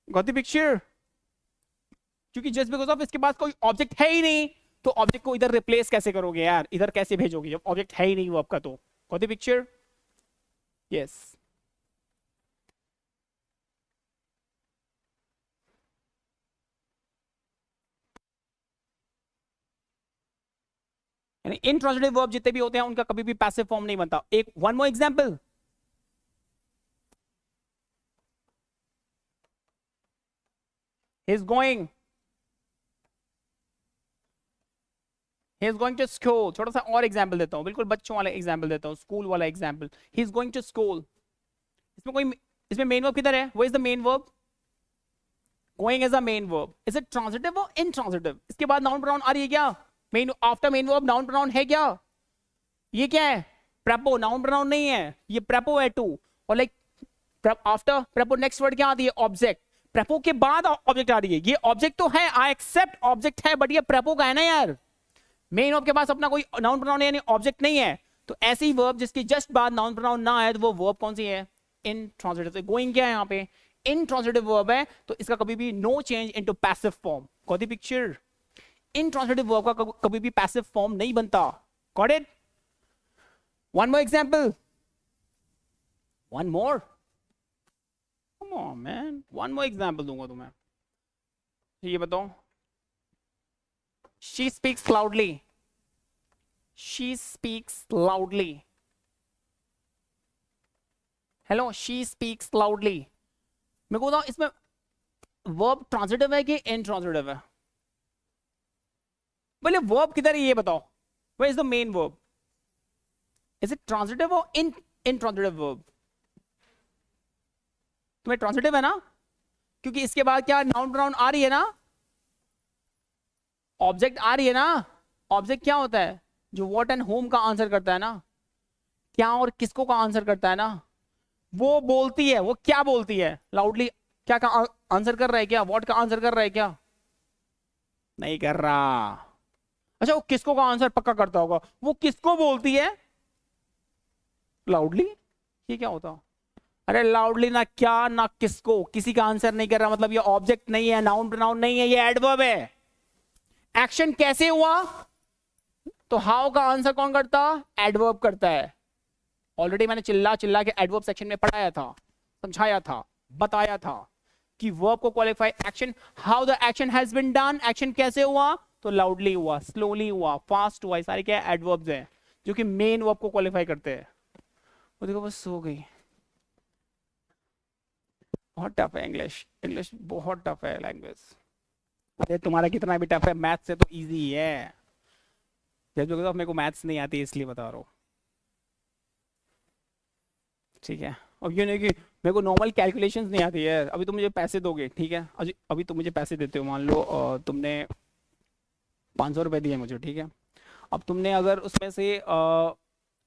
Got the picture? क्योंकि just because of इसके पास कोई object है ही नहीं, तो ऑब्जेक्ट को इधर रिप्लेस कैसे करोगे यार, इधर कैसे भेजोगे जब ऑब्जेक्ट है ही नहीं वर्ब का? तो गॉट द पिक्चर? यस। यानी इंट्रांजिटिव वर्ब जितने भी होते हैं उनका कभी भी पैसिव फॉर्म नहीं बनता. एक one more example. He's going. He's going to school. छोटा सा और एग्जाम्पल देता हूँ, बिल्कुल बच्चों वाला एग्जाम्पल देता हूँ, स्कूल वाला example. He is going to school. इसमें मेन वर्ब किधर है? वो is the main verb. Going is the main verb. Is it transitive और इनट्रांजिटिव? इसके बाद नाउन प्रोनाउन आ रही है क्या? Main after main verb noun pronoun है क्या? ये क्या है? प्रेपो. नाउन प्रोनाउन नहीं है, ये प्रेपो है टू. और लाइक आफ्टर प्रेपो नेक्स्ट वर्ड क्या आती है? ऑब्जेक्ट. प्रेपो के बाद ऑब्जेक्ट आ रही है. ये ऑब्जेक्ट तो है, आई एक्सेप्ट ऑब्जेक्ट है, बट ये प्रेपो का है ना यार. मेन वर्ब के पास अपना कोई नाउन प्रोनाउन यानी ऑब्जेक्ट नहीं है. तो ऐसी वर्ब जिसकी जस्ट बाद नाउन प्रोनाउन ना है तो वो वर्ब कौन सी है? इनट्रांजिटिव. गोइंग क्या है यहाँ पे? इनट्रांजिटिव वर्ब है, तो इसका कभी भी no change into passive form. Got the picture? Intransitive verb का कभी भी पैसिव फॉर्म नहीं बनता. Got it? One more example. One more. Come on, man. One more example दूंगा तुम्हें. ये बताओ. She speaks loudly. She speaks loudly. Hello, she speaks loudly. मेरे को बताओ इसमें verb transitive है कि intransitive है? बोले verb किधर है ये बताओ. Where is the main verb? Is it transitive or intransitive verb? तुम्हें ट्रांसिटिव है ना, क्योंकि इसके बाद क्या नाउन प्रोनाउन आ रही है ना, ऑब्जेक्ट आ रही है ना. ऑब्जेक्ट क्या होता है? जो व्हाट एंड होम का आंसर करता है ना, क्या और किसको का आंसर करता है ना. वो बोलती है, वो क्या बोलती है? लाउडली. क्या का आंसर कर रहा है क्या? व्हाट का आंसर कर रहा है क्या? नहीं कर रहा. अच्छा, वो किसको का आंसर पक्का करता होगा. वो किसको बोलती है? लाउडली. ये क्या होता? अरे लाउडली ना क्या ना किसको, किसी का आंसर नहीं कर रहा. मतलब ये ऑब्जेक्ट नहीं है, नाउन प्रोनाउन नहीं है, ये एडवर्ब है. एक्शन कैसे हुआ? तो हाउ का आंसर कौन करता? एडवर्ब करता है. ऑलरेडी मैंने चिल्ला चिल्ला के एडवर्ब सेक्शन में पढ़ाया था, समझाया था, बताया था कि वर्ब को qualify action, how the action has been done. Action कैसे हुआ? तो लाउडली हुआ, स्लोली हुआ, फास्ट हुआ. सारे क्या एडवर्ब्स हैं जो कि मेन वर्ब को क्वालिफाई करते हैं. वो देखो बस सो गई. बहुत टफ है इंग्लिश. इंग्लिश बहुत टफ है लैंग्वेज. अरे तुम्हारा कितना भी टफ है, मैथ से तो इजी है. जब मेरे को मैथ्स नहीं आती इसलिए बता रहा हूँ, ठीक है. अब ये नहीं कि मेरे को नॉर्मल कैलकुलेशंस नहीं आती है. अभी तुम मुझे पैसे दोगे, ठीक है. अभी तुम मुझे पैसे देते हो, मान लो तुमने 500 रुपये दिए मुझे, ठीक है. अब तुमने अगर उसमें से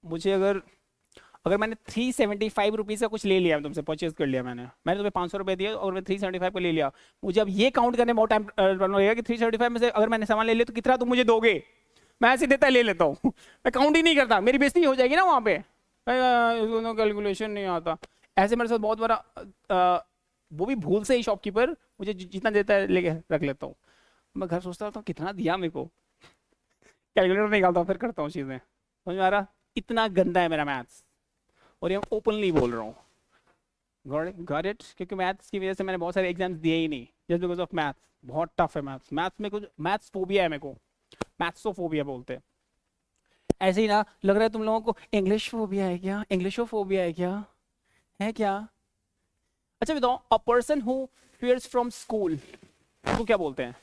मुझे अगर मैंने 375 रुपीज़ का कुछ ले लिया, तुमसे परचेज कर लिया, मैंने तुम्हें 500 रुपये दिए और मैं 375 को ले लिया. मुझे अब ये काउंट करने में बहुत टाइम लगेगा कि 375 में से अगर मैंने सामान ले लिया तो कितना तुम मुझे दोगे. मैं ऐसे देता ले लेता हूँ, मैं काउंट ही नहीं करता. मेरी बेइज्जती हो जाएगी ना वहाँ पे. कैलकुलेशन नहीं आता. ऐसे मेरे साथ बहुत बड़ा वो भी भूल से ही शॉपकीपर मुझे जितना देता है लेके रख लेता हूँ. मैं घर सोचता हूँ कितना दिया मेरे को, कैलकुलेटर निकालता हूँ, फिर करता हूँ चीज़ें. समझ में आ रहा? इतना गंदा है मेरा मैथ्स, और ये ओपनली बोल रहा हूँ. Got it? क्योंकि मैथ्स की वजह से मैंने बहुत सारे एग्जाम्स दिए ही नहीं, जस्ट बिकॉज ऑफ मैथ्स. बहुत टफ है मैथ्स. मैथ्स में कुछ मैथ्स फोबिया है मेरे को. मैथ्सोफोबिया बोलते हैं. ऐसे ही ना लग रहा है तुम लोगों को इंग्लिश फोबिया है क्या? इंग्लिशोफोबिया है क्या? है क्या? अच्छा बताओ, a person who fears from school उसको क्या बोलते हैं?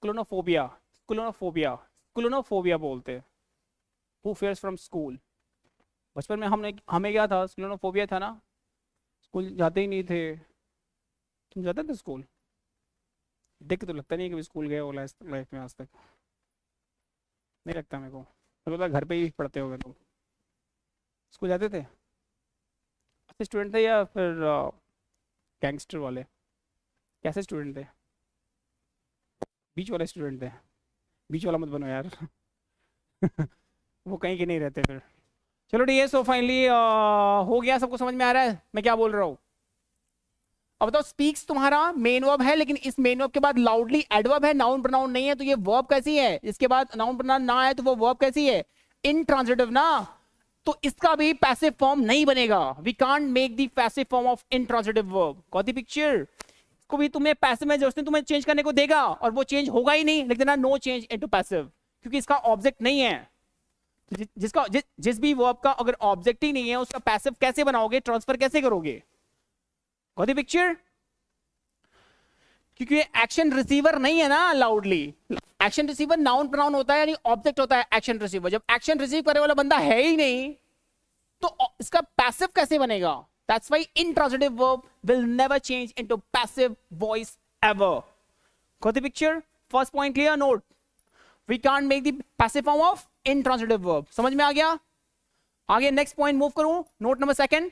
स्क्लोनोफोबिया. स्क्लोनोफोबिया बोलते हैं. Who fears from school. बचपन में हमें क्या था? स्क्लोनोफोबिया था ना. स्कूल जाते ही नहीं थे. तुम जाते थे स्कूल? देख के तो लगता नहीं है कि स्कूल गए हो लाइफ में आज तक. नहीं लगता मेरे को. तो घर पे ही पढ़ते होगे तुम. स्कूल जाते थे? अच्छे स्टूडेंट थे या फिर गैंगस्टर वाले? कैसे स्टूडेंट थे? बीच वाले स्टूडेंट थे? बीच वाला मत बनो यार. वो कहीं के नहीं रहते फिर. चलो ठीक है. सो फाइनली हो गया. सबको समझ में आ रहा है मैं क्या बोल रहा हूँ? अब बताओ, स्पीक्स तुम्हारा मेन वर्ब है, लेकिन इस मेन वर्ब के बाद लाउडली एडवर्ब है, नाउन प्रोनाउन नहीं है. तो ये वर्ब कैसी है? इसके बाद नाउन प्रोनाउन ना है तो वो वर्ब कैसी है? इनट्रांजिटिव ना. तो इसका भी पैसिव फॉर्म नहीं बनेगा. We can't make the passive form of intransitive verb. Got the picture? इसको भी तुम्हें पैसिव में जो उसने तुम्हें चेंज करने को देगा और वो चेंज होगा ही नहीं. लिख देना नो चेंज इनटू पैसिव. क्योंकि इसका ऑब्जेक्ट नहीं है। तो जिस भी वर्ब का अगर ऑब्जेक्ट ही नहीं है उसका पैसिव कैसे बनाओगे, ट्रांसफर कैसे करोगे? Got the picture? क्योंकि ये एक्शन रिसीवर नहीं है ना loudly. Action receiver noun pronoun होता है, यानी ऑब्जेक्ट होता है एक्शन रिसीवर। जब एक्शन रिसीव करने वाला बंदा है ही नहीं तो इसका पैसिव कैसे बनेगा? That's why intransitive verb will never change into passive voice ever. Got the picture? First point clear? Note, we can't make the passive form of intransitive verb. समझ में आ गया? आगे नेक्स्ट पॉइंट मूव करूं, note number second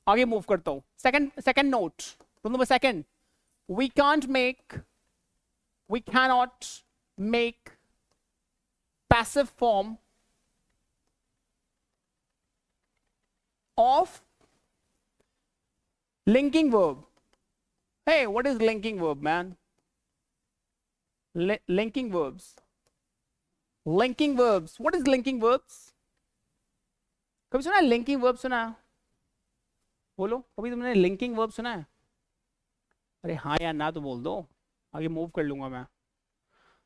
आगे move करता हूं। Second note, number second, we cannot make passive form of linking verb. Hey, what is linking verb, man? Linking verbs. Linking verbs. What is linking verbs? कभी सुना है linking verb? सुना है? बोलो, कभी तुमने linking verb सुना है? अरे हाँ या ना तो बोल दो, आगे मूव कर लूंगा मैं।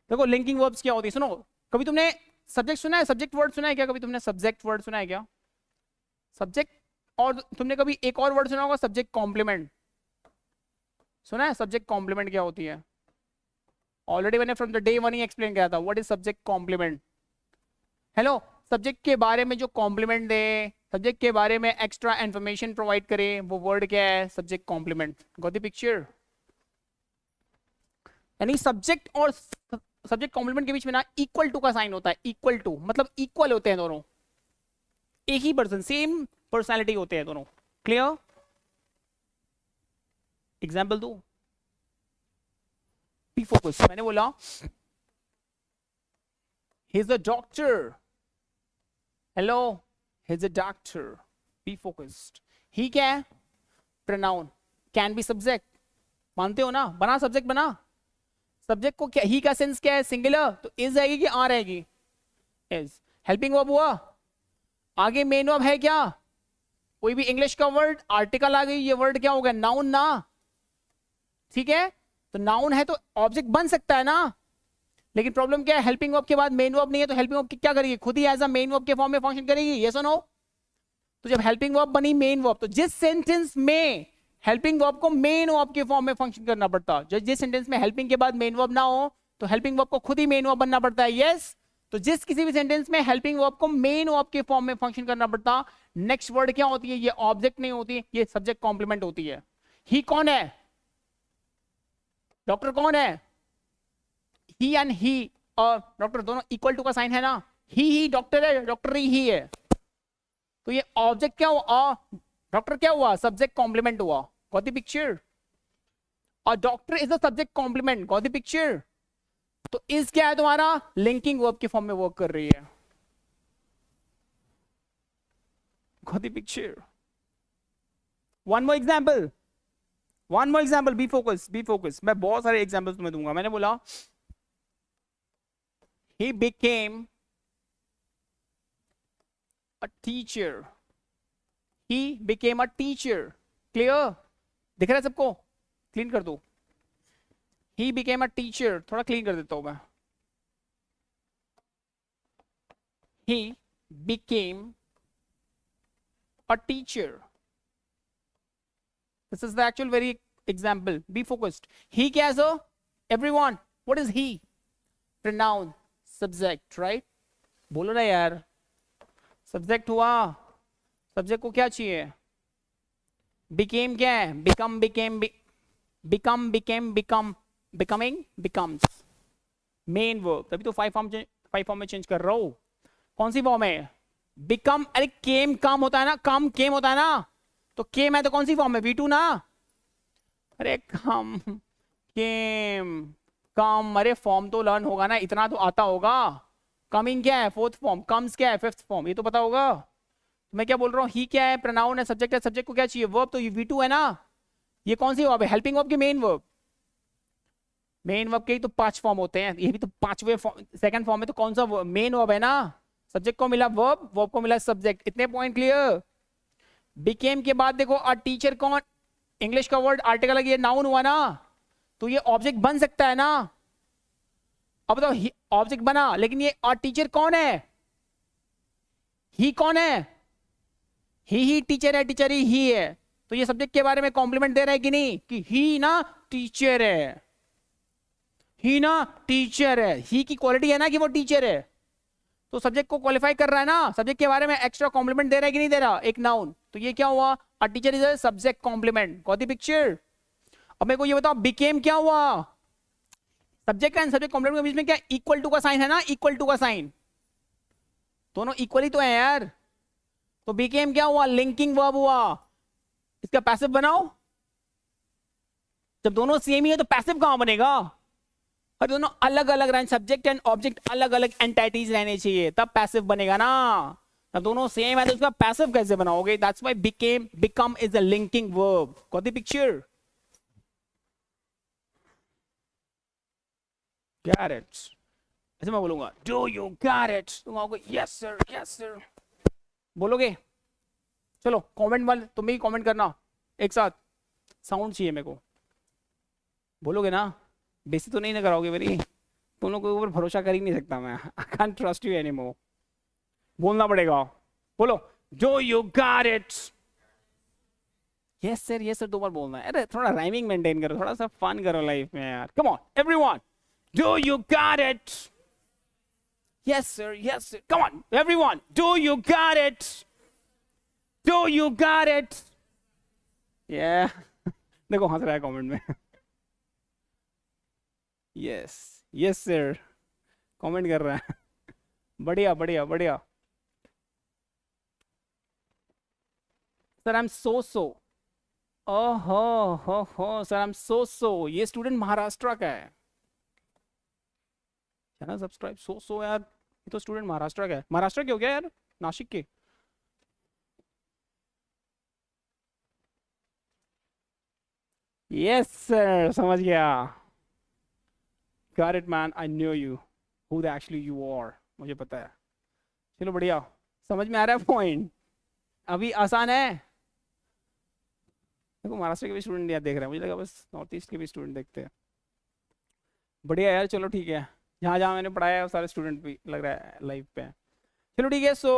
देखो लिंकिंग वर्ब्स क्या होती है, सुनो। कभी तुमने सब्जेक्ट सुना है, सब्जेक्ट वर्ड सुना है क्या? कभी तुमने सब्जेक्ट वर्ड सुना है क्या? सब्जेक्ट, और तुमने कभी एक और वर्ड सुना होगा, सब्जेक्ट कॉम्प्लीमेंट। सुना है सब्जेक्ट कॉम्प्लीमेंट क्या होती है? ऑलरेडी मैंने फ्रॉम द डे वन ही एक्सप्लेन किया था what is subject complement. Hello, subject के बारे में जो कॉम्प्लीमेंट दे, सब्जेक्ट के बारे में एक्स्ट्रा इंफॉर्मेशन प्रोवाइड करे, वो वर्ड क्या है? Subject complement. Got the picture? यानी सब्जेक्ट और सब्जेक्ट कॉम्प्लीमेंट के बीच में ना इक्वल टू का साइन होता है। इक्वल टू मतलब इक्वल होते हैं दोनों, एक ही पर्सन, सेम पर्सनालिटी होते हैं दोनों। क्लियर? एग्जाम्पल दो, बी फोकस। मैंने बोला he is a doctor. Hello, he is a doctor. Be focused. He क्या है? प्रोनाउन। Can be subject. मानते हो ना? बना सब्जेक्ट, बना सब्जेक्ट को। क्या ही का सेंस क्या है? सिंगुलर, तो इज आएगी कि आर आएगी? इज। हेल्पिंग वर्ब हुआ। आगे मेन वर्ब है क्या? कोई भी इंग्लिश का वर्ड, आर्टिकल आ गई, ये वर्ड क्या होगा? नाउन ना। ठीक है, तो नाउन है तो ऑब्जेक्ट बन सकता है ना। लेकिन प्रॉब्लम क्या है? हेल्पिंग वर्ब के बाद मेन वर्ब नहीं है, तो हेल्पिंग वर्ब क्या करेगी? खुद ही एज अ मेन वर्ब के फॉर्म में फंक्शन करेगी। यस और नो? तो जब हेल्पिंग वर्ब बनी मेन वर्ब, तो जिस सेंटेंस में हेल्पिंग वर्ब को मेन वर्ब के फॉर्म में फंक्शन करना पड़ता, जिस सेंटेंस में हेल्पिंग के बाद मेन वर्ब ना हो, तो हेल्पिंग वर्ब को खुद ही मेन वर्ब बनना पड़ता है। यस? तो जिस किसी भी सेंटेंस में हेल्पिंग वर्ब को मेन वर्ब के फॉर्म में फंक्शन करना पड़ता, नेक्स्ट वर्ड क्या होती है? ये ऑब्जेक्ट नहीं होती, ये सब्जेक्ट कॉम्प्लीमेंट होती है। ही कौन है? डॉक्टर कौन है? ही एंड ही और डॉक्टर दोनों इक्वल टू का साइन है ना। ही डॉक्टर है, डॉक्टर ही है। तो ये ऑब्जेक्ट क्या हुआ? डॉक्टर क्या हुआ? सब्जेक्ट कॉम्प्लीमेंट हुआ। Got the picture? और doctor is the subject complement. Got the picture? तो इज क्या है तुम्हारा? लिंकिंग वर्ब के फॉर्म में वर्क कर रही है। Got the picture? One more example, be focus. मैं बहुत सारे एग्जांपल्स तुम्हें दूंगा। मैंने बोला he became a teacher. He became a teacher. Clear? दिख रहा है सबको? क्लीन कर दो। He became a teacher. थोड़ा क्लीन कर देता हूं मैं। He became a teacher. This is the actual very example. Be focused. He क्या है sir? Everyone. What is he? Pronoun. Subject, right? बोलो ना यार। सब्जेक्ट हुआ, सब्जेक्ट को क्या चाहिए? became क्या है? become, becoming, becomes, main verb. तभी तो फाइव फॉर्म में चेंज कर रहा हूं। कौन सी फॉर्म है? become। अरे केम काम होता है ना, काम केम होता है ना, तो केम है तो कौन सी फॉर्म है? V2 ना। अरे काम केम कम, अरे फॉर्म तो लर्न होगा ना, इतना तो आता होगा। कमिंग क्या है? Fourth form. कम्स क्या है? Fifth form. ये तो पता होगा। तो मैं क्या बोल रहा हूँ? ही क्या है? प्रोनाउन है, सब्जेक्ट है। सब्जेक्ट को क्या चाहिए? वर्ब। तो ये V2 है ना। ये कौन सी वर्ब है? हेल्पिंग वर्ब की मेन वर्ब। मेन वर्ब के ही तो 5 फॉर्म होते हैं, ये भी तो 5वें सेकंड फॉर्म है, तो कौन सा मेन वर्ब है ना। सब्जेक्ट को मिला वर्ब, वर्ब को मिला सब्जेक्ट। इतने पॉइंट क्लियर? बिकेम के बाद देखो अ टीचर कौन? इंग्लिश का वर्ड, आर्टिकल, ये नाउन हुआ ना, तो ये ऑब्जेक्ट बन सकता है ना। अब बताओ ऑब्जेक्ट बना, लेकिन ये और टीचर कौन है? ही कौन है? ही टीचर है, टीचर ही है। तो ये सब्जेक्ट के बारे में कॉम्प्लीमेंट दे रहा है कि नहीं, कि ही ना टीचर है, ही ना टीचर है। ही की क्वालिटी है ना कि वो टीचर है, तो सब्जेक्ट को क्वालिफाई कर रहा है ना, सब्जेक्ट के बारे में एक्स्ट्रा कॉम्प्लीमेंट दे रहा है कि नहीं दे रहा, एक नाउन। तो ये क्या हुआ, a teacher is a subject complement. Got the picture? अब मेरे को ये बताओ बिकेम क्या हुआ? सब्जेक्ट एंड सब्जेक्ट कॉम्प्लीमेंट के बीच में क्या इक्वल टू का साइन है ना, इक्वल टू का साइन, दोनों इक्वल ही तो है यार। तो बिकेम क्या हुआ, लिंकिंग वर्ब हुआ। इसका पैसिव बनाओ, जब दोनों सेम ही है तो पैसिव कहां बनेगा? और दोनों अलग अलग रहने, सब्जेक्ट एंड ऑब्जेक्ट अलग अलग एंटिटीज रहने चाहिए, तब पैसिव बनेगा ना। तब दोनों सेम है तो उसका पैसिव कैसे बनाओगे? That's why become is a linking verb. Got the picture? Got it? ऐसे मैं बोलूंगा डू यू गॉट इट, तुम आओगे यस सर यस सर बोलोगे। चलो कमेंट वाले तुम भी कमेंट करना एक साथ, साउंड चाहिए मेरे को। बोलोगे ना? बेसिक तो नहीं ना कराओगे मेरी? तुम लोगों के ऊपर भरोसा कर ही नहीं सकता मैं। I can't trust you anymore. बोलना पड़ेगा, बोलो do you got it? Yes sir दो बार बोलना है। अरे थोड़ा राइमिंग मेंटेन करो, थोड़ा सा फन करो लाइफ में यार। कम on everyone, do you got it? Yes sir come on everyone, do you got it? Do you got it? या देखो हंस रहा है कमेंट में। यस सर कमेंट कर रहा है। बढ़िया बढ़िया बढ़िया। सर आई एम सो ओहो हो सर आई एम सो ये स्टूडेंट महाराष्ट्र का है ना? सब्सक्राइब सो यार, ये तो स्टूडेंट महाराष्ट्र का है। महाराष्ट्र के हो गया यार, नासिक के। यस सर समझ गया। Got it man, I knew you who actually you are, मुझे पता है। चलो बढ़िया, समझ में आ रहा है पॉइंट? अभी आसान है। देखो महाराष्ट्र के भी स्टूडेंट यार देख रहे हैं, मुझे लगा बस नॉर्थ ईस्ट के भी स्टूडेंट देखते हैं। बढ़िया यार, चलो ठीक है। जहाँ जहाँ मैंने पढ़ाया है सारे स्टूडेंट भी लग रहा है लाइव पे। चलो ठीक है। सो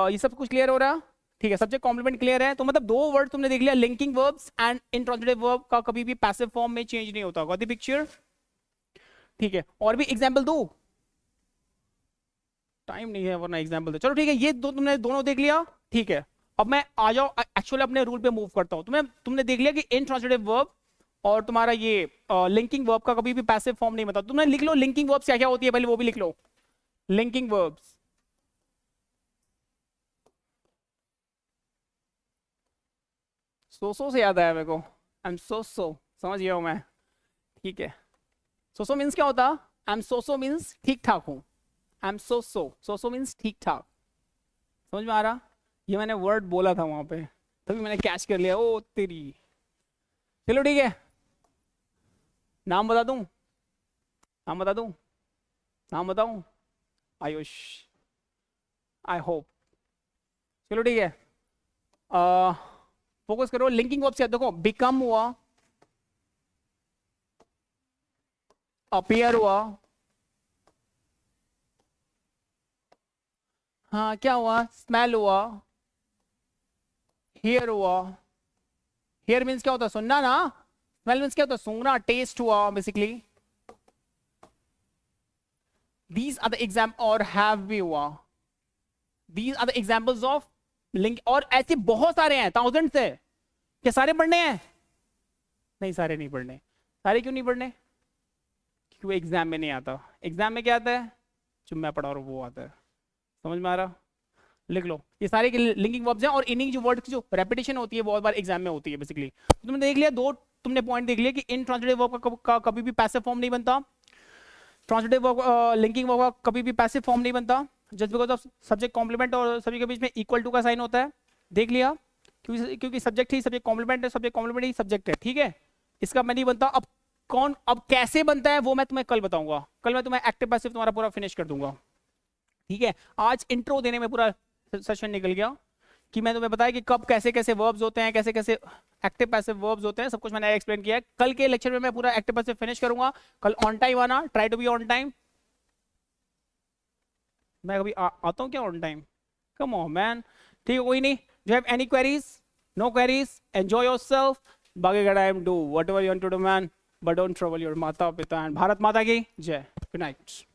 ये सब कुछ क्लियर हो रहा? ठीक है, सब्जेक्ट कॉम्प्लीमेंट क्लियर है। तो मतलब दो वर्ड तुमने देख लिया, linking verbs and intransitive verb का कभी भी पैसिव फॉर्म में चेंज नहीं होता। Got the picture? ठीक है, और भी एग्जाम्पल दो? टाइम नहीं है वरना एग्जाम्पल दो। चलो ठीक है, ये दो तुमने दोनों देख लिया। ठीक है, अब मैं आ जाओ एक्चुअली अपने रूल पे मूव करता हूं। तुमने देख लिया कि इंट्रांजिटिव वर्ब और तुम्हारा ये लिंकिंग वर्ब का कभी भी पैसिव फॉर्म नहीं बनता। तुमने लिख लो लिंकिंग वर्ब्स क्या क्या होती है, पहले वो भी लिख लो। लिंकिंग वर्ब्स सो से याद आया मेरे को। आई एम सो समझ गया हूं मैं। ठीक है, सो मीन्स क्या होता? आई एम सो मीन्स ठीक ठाक हूं। आई एम सो मीन्स ठीक ठाक। समझ में आ रहा? ये मैंने वर्ड बोला था वहां पे, तभी मैंने कैच कर लिया। ओ तेरी। चलो ठीक है, नाम बता दूं? नाम बता दूं? नाम बताऊं? Ayush, I hope. चलो ठीक है, फोकस करो। लिंकिंग वर्ब्स क्या? देखो बिकम हुआ, अपीयर हुआ, हाँ क्या हुआ? स्मेल हुआ, हियर हुआ। हियर मीन्स क्या होता है? सुनना ना। स्मेल मीन्स क्या होता है? सूंघना, टेस्ट हुआ basically. These are the example, और हैव भी हुआ। These are the examples of link. और ऐसे बहुत सारे हैं, थाउजेंड्स है। क्या सारे पढ़ने हैं? नहीं सारे नहीं पढ़ने। सारे क्यों नहीं पढ़ने? क्योंकि वो एग्जाम में नहीं आता। एग्जाम में क्या आता है? जो मैं पढ़ा और वो आता है। समझ में आ रहा? लिख लो, ये सारे लिंकिंग वर्ब्स हैं, और इन्हीं जो वर्ड की जो रेपिटेशन होती है बहुत बार एग्जाम में होती है बेसिकली। तुमने देख लिया दो, तुमने पॉइंट देख लिया कि इंट्रांजिटिव वर्ब का कभी भी पैसिव फॉर्म नहीं बनता। ट्रांजिटिव वर्ब, लिंकिंग वर्ब का कभी भी पैसिव फॉर्म नहीं बनता, just because of subject complement और सभी के बीच में इक्वल टू का साइन होता है। देख लिया? क्योंकि सब्जेक्ट ही सब्जेक्ट कॉम्प्लीमेंट है, सब्जेक्ट कॉम्प्लीमेंट ही सब्जेक्ट है। ठीक है, इसका मैं नहीं बनता। अब कैसे बनता है वो मैं तुम्हें कल बताऊंगा। कल मैं तुम्हें एक्टिव पैसिव तुम्हारा पूरा फिनिश कर दूंगा। ठीक है, आज इंट्रो देने में पूरा सेशन निकल गया कि मैं तुम्हें बताया कि कब कैसे कैसे वर्ब्स होते हैं, कैसे कैसे एक्टिव पैसिव वर्ब्स होते हैं, सब कुछ मैंने एक्सप्लेन किया है। कल के लेक्चर में मैं पूरा एक्टिव पैसिव फिनिश करूंगा। कल ऑन टाइम आना, try to be on time. मैं कभी आता हूँ क्या on time? Come on man. ठीक है, कोई नहीं। Do you have any queries? No queries? Enjoy yourself. बाकी का time do whatever you want to do, man. But don't trouble your माता पिता and भारत माता की जय. Good night.